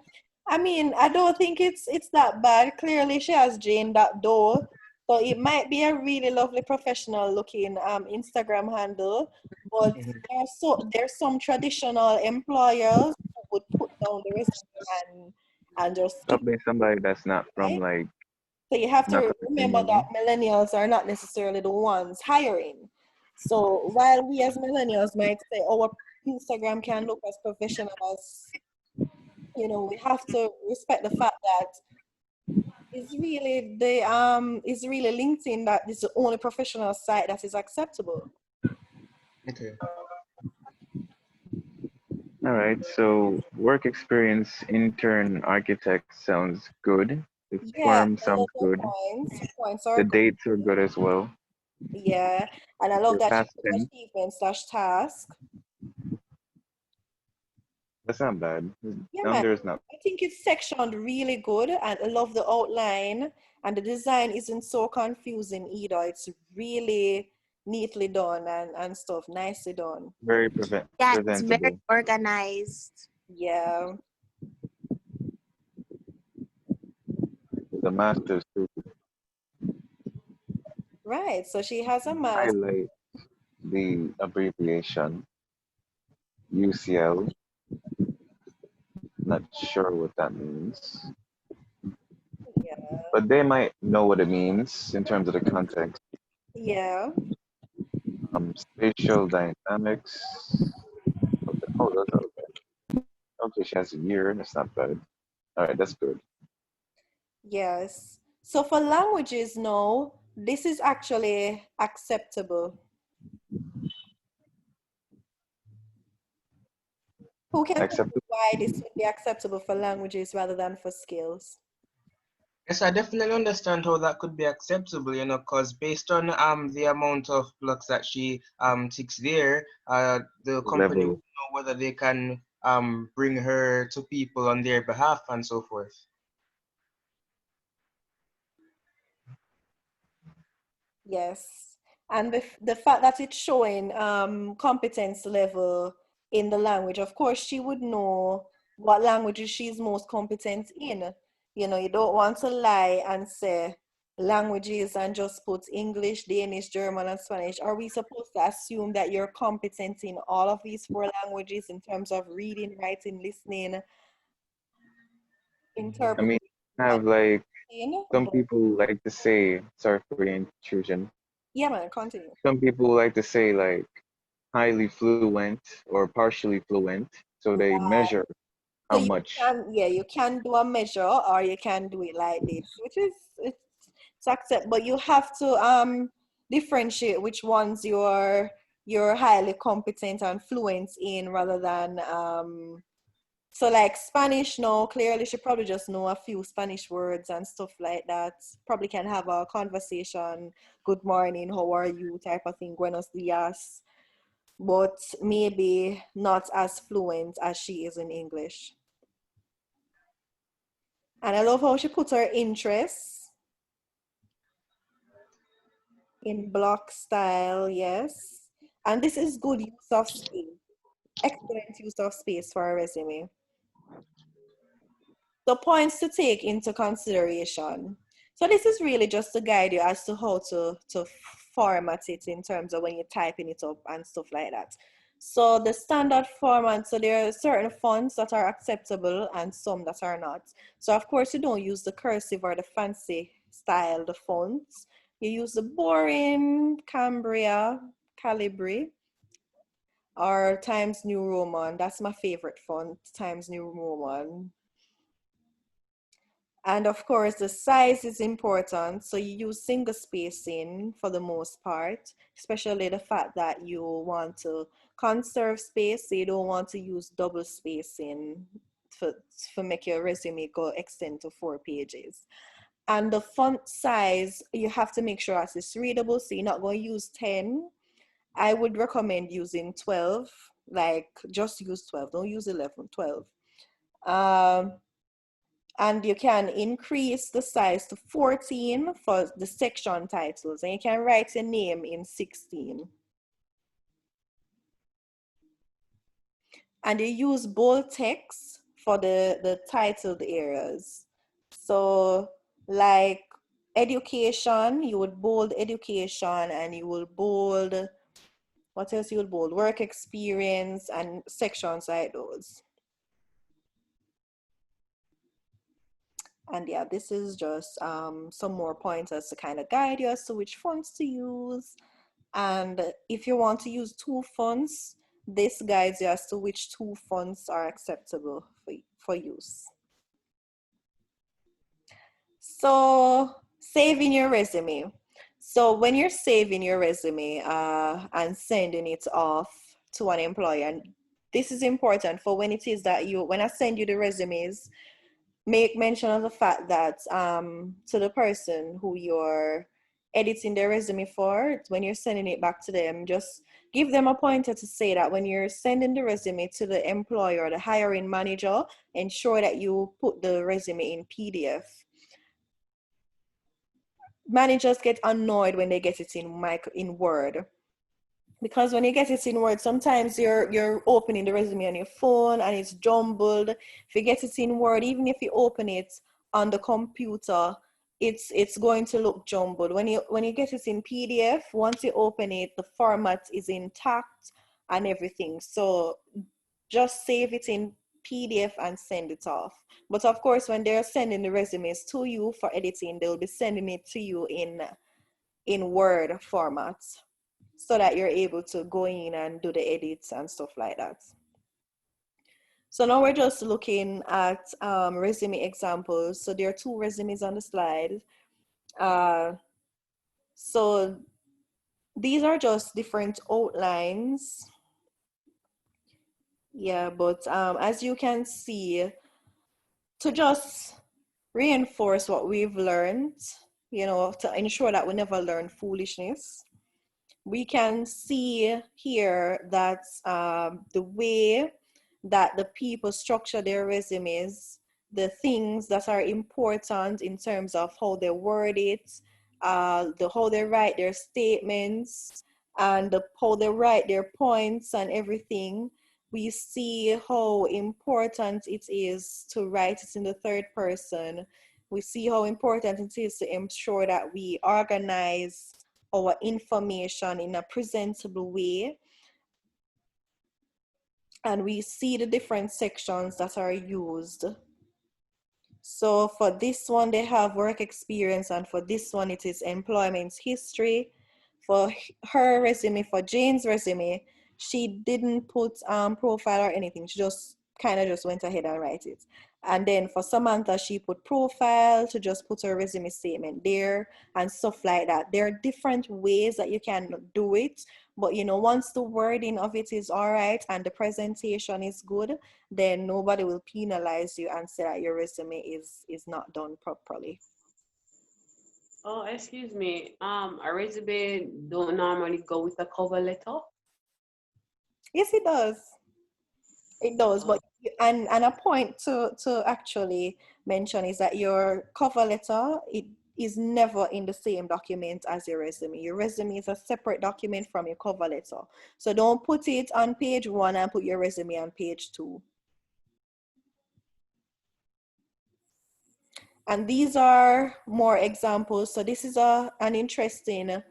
I mean, I don't think it's that bad. Clearly, she has Jane that door, so it might be a really lovely professional looking Instagram handle. But Mhm. there's some traditional employers who would put down the resume and just keep Probably somebody that's not it, from right. like So you have not to from the remember that community. millennials are not necessarily the ones hiring. So while we as millennials might say our Instagram can look as professional as, we have to respect the fact that it's really LinkedIn that is the only professional site that is acceptable. Okay. All right, so work experience intern architect sounds good. The Yeah, firm I love sounds the good. points. Points The are good. dates are good as well. Yeah, and I love Your that she past put tense, achievement slash task. that's not bad. Yeah, Down man. there is not. I think it's sectioned really good, and I love the outline, and the design isn't so confusing either. It's really neatly done and stuff, nicely done. Very Yeah, it's very presentable. organized. Yeah, The masters to right. So she has a mask. highlight the abbreviation UCL. Not sure what that means, Yeah, but they might know what it means in terms of the context. yeah, Spatial dynamics. Okay. Oh, that's okay. Okay, she has a year. That's not bad. All right, that's good. yes. So for languages, no, this is actually acceptable. Who can tell me Acceptable. why this would be acceptable for languages rather than for skills? Yes, I definitely understand how that could be acceptable, because based on the amount of blocks that she ticks there, the company will Level. know whether they can bring her to people on their behalf and so forth. Yes. And the fact that it's showing competence level in the language, of course, she would know what languages she's most competent in. You don't want to lie and say languages and just put English, Danish, German, and Spanish. Are we supposed to assume that you're competent in all of these four languages in terms of reading, writing, listening, I interpreting, mean, have like some but people like to say, sorry for the intrusion. yeah, man, continue. Some people like to say like highly fluent or partially fluent. So they measure So how you much. can, yeah, you can do a measure or you can do it like this, which is it's accept, but you have to differentiate which ones you're highly competent and fluent in rather than so like Spanish, no, clearly she probably just know a few Spanish words and stuff like that. Probably can have a conversation, good morning, how are you type of thing, buenos dias, but maybe not as fluent as she is in English. And I love how she puts her interests in block style, yes. And this is good use of space, excellent use of space for a resume. So points to take into consideration. So this is really just to guide you as to how to format it in terms of when you're typing it up and stuff like that. So the standard format, so there are certain fonts that are acceptable and some that are not. So of course you don't use the cursive or the fancy style, the fonts. You use the boring Cambria, Calibri, or Times New Roman. That's my favorite font, Times New Roman. And of course, the size is important. So you use single spacing for the most part, especially the fact that you want to conserve space. So you don't want to use double spacing for, for make your resume go extend to 4 pages. And the font size, you have to make sure that it's readable. So you're not going to use 10. I would recommend using 12, like just use 12. Don't use 11, 12. And you can increase the size to 14 for the section titles, and you can write your name in 16. And you use bold text for the titled areas. So like education, you would bold education, and you will bold, what else you would bold? Work experience and sections like those. And yeah, this is just some more pointers to kind of guide you as to which fonts to use. And if you want to use 2 fonts, this guides you as to which 2 fonts are acceptable for use. So saving your resume. So when you're saving your resume and sending it off to an employer, and this is important for when it is that when I send you the resumes, make mention of the fact that to the person who you're editing their resume for, when you're sending it back to them, just give them a pointer to say that when you're sending the resume to the employer or the hiring manager, ensure that you put the resume in PDF. Managers get annoyed when they get it in Word, because when you get it in Word, sometimes you're opening the resume on your phone and it's jumbled. If you get it in Word, even if you open it on the computer, it's going to look jumbled. When you get it in PDF, once you open it, the format is intact and everything. So just save it in PDF and send it off. But of course, when they're sending the resumes to you for editing, they'll be sending it to you in Word format, so that you're able to go in and do the edits and stuff like that. So now we're just looking at resume examples. So there are 2 resumes on the slide. So these are just different outlines. Yeah, but as you can see, to just reinforce what we've learned, to ensure that we never learn foolishness, we can see here that the way that the people structure their resumes, the things that are important in terms of how they word it, how they write their statements, and how they write their points and everything. We see how important it is to write it in the third person. We see how important it is to ensure that we organize our information in a presentable way. And we see the different sections that are used. So for this one, they have work experience, and for this one, it is employment history. For her resume, for Jane's resume, she didn't put profile or anything. She just kind of just went ahead and write it. And then for Samantha, she put profile to just put her resume statement there and stuff like that. There are different ways that you can do it. But once the wording of it is all right and the presentation is good, then nobody will penalize you and say that your resume is not done properly. Oh, excuse me. A resume don't normally go with a cover letter. Yes, it does. It does, but and a point to actually mention is that your cover letter, it is never in the same document as your resume. Your resume is a separate document from your cover letter. So don't put it on page 1 and put your resume on page 2. And these are more examples. So this is an interesting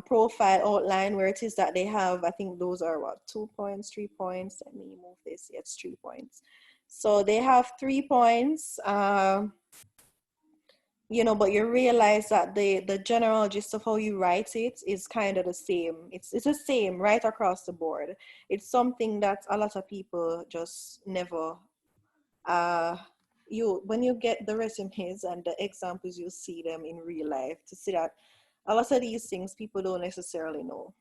profile outline, where it is that they have, I think those are 2 points, 3 points. Let me move this. It's 3 points. So they have 3 points, but you realize that the general gist of how you write it is kind of the same. It's the same right across the board. It's something that a lot of people just never when you get the resumes and the examples, you see them in real life to see that a lot of these things people don't necessarily know.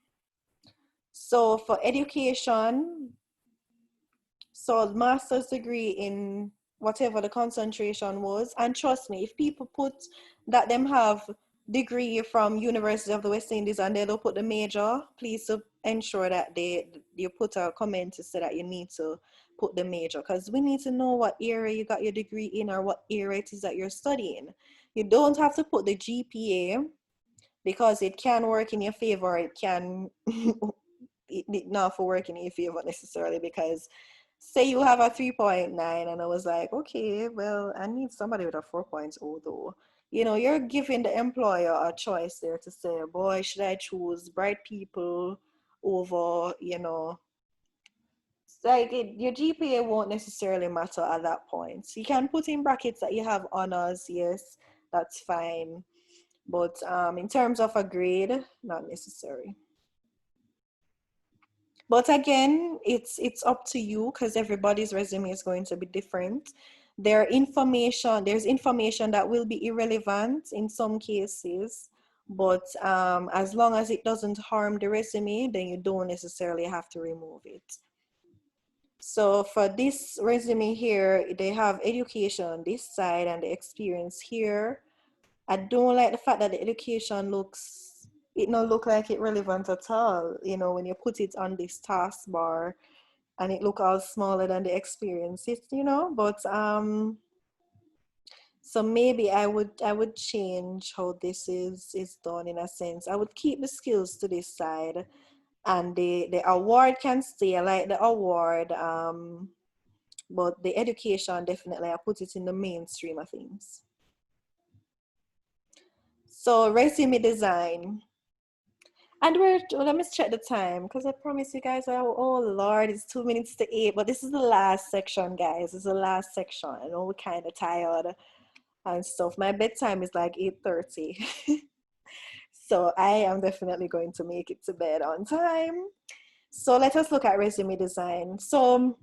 So for education, so master's degree in whatever the concentration was, and trust me, if people put that them have degree from University of the West Indies and they don't put the major, please ensure that you put a comment to say that you need to put the major, because we need to know what area you got your degree in or what area it is that you're studying. You don't have to put the GPA because it can work in your favor. It can not for work in your favor necessarily, because say you have a 3.9 and I was like, okay, well, I need somebody with a 4.0 though. You know, you're giving the employer a choice there to say, boy, should I choose bright people over, you know, like your GPA won't necessarily matter at that point. So you can put in brackets that you have honors, yes, that's fine. But in terms of a grade, not necessary. But again, it's up to you because everybody's resume is going to be different. There's information that will be irrelevant in some cases, but as long as it doesn't harm the resume, then you don't necessarily have to remove it. So for this resume here, they have education on this side and the experience here. I don't like the fact that the education it don't look like it relevant at all, you know, when you put it on this taskbar and it look all smaller than the experience, you know, but so maybe I would change how this is done in a sense. I would keep the skills to this side and the award can stay. I like the award, but the education, definitely I put it in the mainstream of things. So resume design. And let me check the time because I promise you guys, oh Lord, it's 2 minutes to 8, but this is the last section, guys. This is the last section. I know we're kind of tired and stuff. My bedtime is like 8:30. So I am definitely going to make it to bed on time. So let us look at resume design. So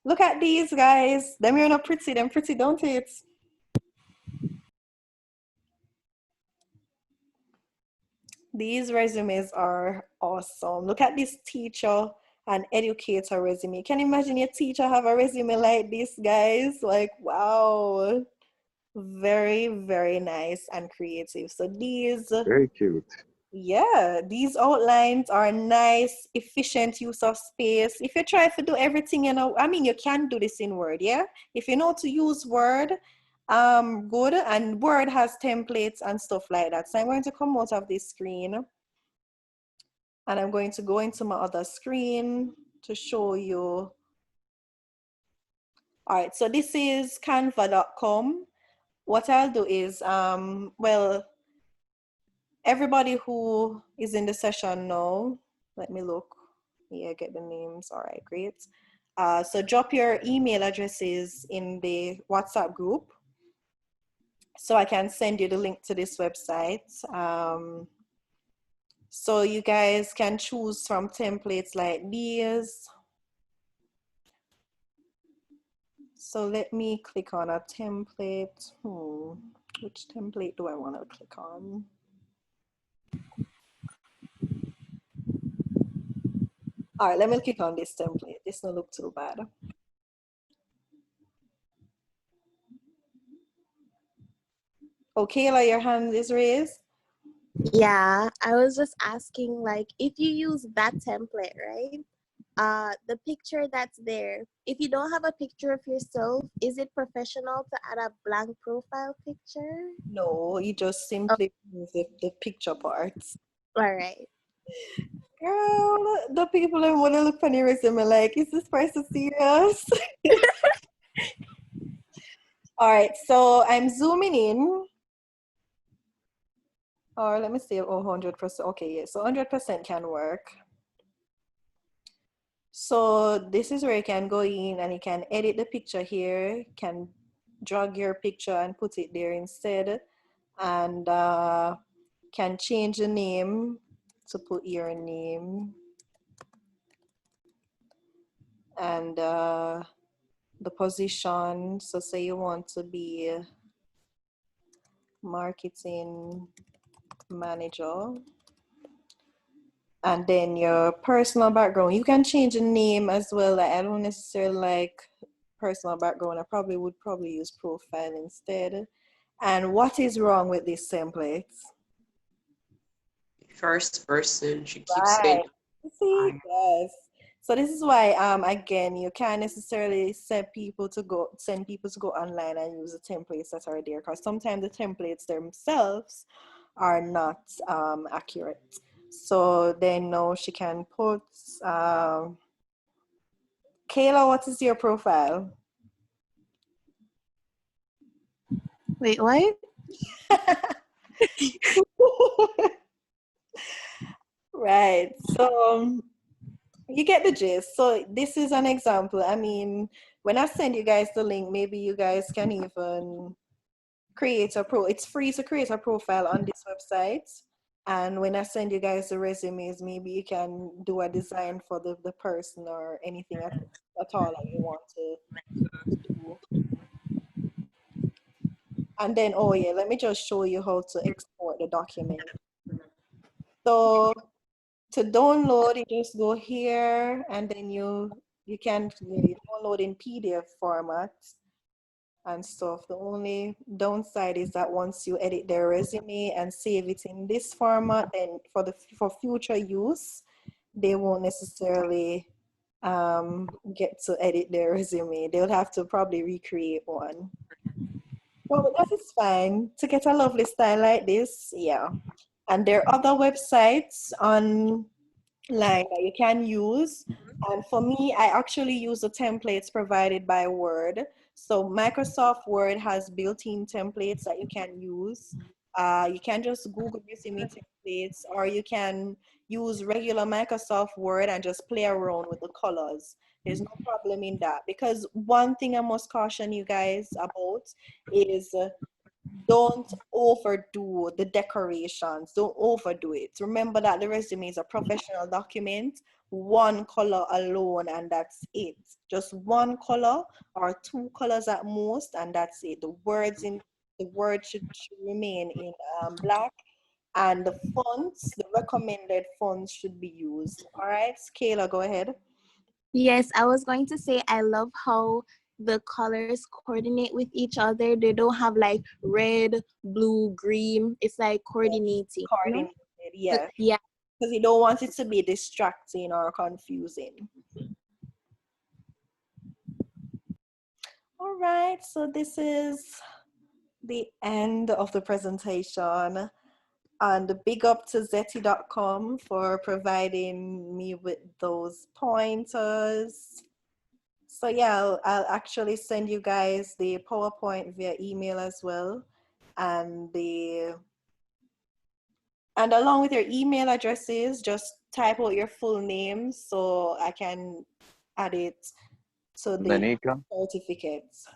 look at these guys. Them are not pretty, them pretty, don't it? These resumes are awesome. Look at this teacher and educator resume. Can you imagine your teacher have a resume like this, guys? Like, wow. Very, very nice and creative. So these, Very cute. yeah, these outlines are nice, efficient use of space. If you try to do everything, you know, I mean, you can do this in Word, yeah? If you know to use Word, good. And Word has templates and stuff like that. So I'm going to come out of this screen and I'm going to go into my other screen to show you. All right, so this is canva.com. What I'll do is, well, everybody who is in the session now, let me look. Yeah, get the names. All right, great. So drop your email addresses in the WhatsApp group so I can send you the link to this website. So you guys can choose from templates like these. So let me click on a template. Which template do I want to click on? All right, let me click on this template. This don't look too bad. Okay, Kayla, your hand is raised. Yeah, I was just asking, like, if you use that template, right? The picture that's there, if you don't have a picture of yourself, is it professional to add a blank profile picture? No, you just simply use the picture parts. All right. Girl, the people that want to look on your resume like, is this person serious? All right, so I'm zooming in. Or let me see, 100%. Okay, yeah, so 100% can work. So this is where you can go in and you can edit the picture here, can drag your picture and put it there instead, and can change the name to put your name. And the position. So say you want to be marketing manager. And then your personal background. You can change the name as well. Like, I don't necessarily like personal background. I probably would use profile instead. And what is wrong with these templates? First person, she keeps saying. Right. See, yes. So this is why again, you can't necessarily send people to go online and use the templates that are there, because sometimes the templates themselves are not accurate. So then now she can put Kayla, what is your profile? Wait, what? Right. So you get the gist. So this is an example. I mean, when I send you guys the link, maybe you guys can even create it's free to create a profile on this website. And when I send you guys the resumes, maybe you can do a design for the person or anything at all that you want to do. And then, oh yeah, let me just show you how to export the document. So to download, you just go here, and then you can download in PDF format and stuff. The only downside is that once you edit their resume and save it in this format, then for future use, they won't necessarily get to edit their resume. They'll have to probably recreate one. Well, that is fine. To get a lovely style like this, yeah. And there are other websites online that you can use. And for me, I actually use the templates provided by Word. So Microsoft Word has built-in templates that you can use. You can just Google resume templates, or you can use regular Microsoft Word and just play around with the colors. There's no problem in that, because one thing I must caution you guys about is don't overdo the decorations. Don't overdo it. Remember that the resume is a professional document. One color alone, and that's it. Just one color or two colors at most, and that's it. The words should remain in black, and the fonts, the recommended fonts should be used. All right, Kayla, go ahead. Yes, I was going to say I love how the colors coordinate with each other. They don't have like red, blue, green. It's like coordinating. Coordinated, yeah. Yeah. Because you don't want it to be distracting or confusing. All right, so this is the end of the presentation. And big up to Zeti.com for providing me with those pointers. So yeah, I'll actually send you guys the PowerPoint via email as well. And along with your email addresses, just type out your full names so I can add it to the Leneka, certificates.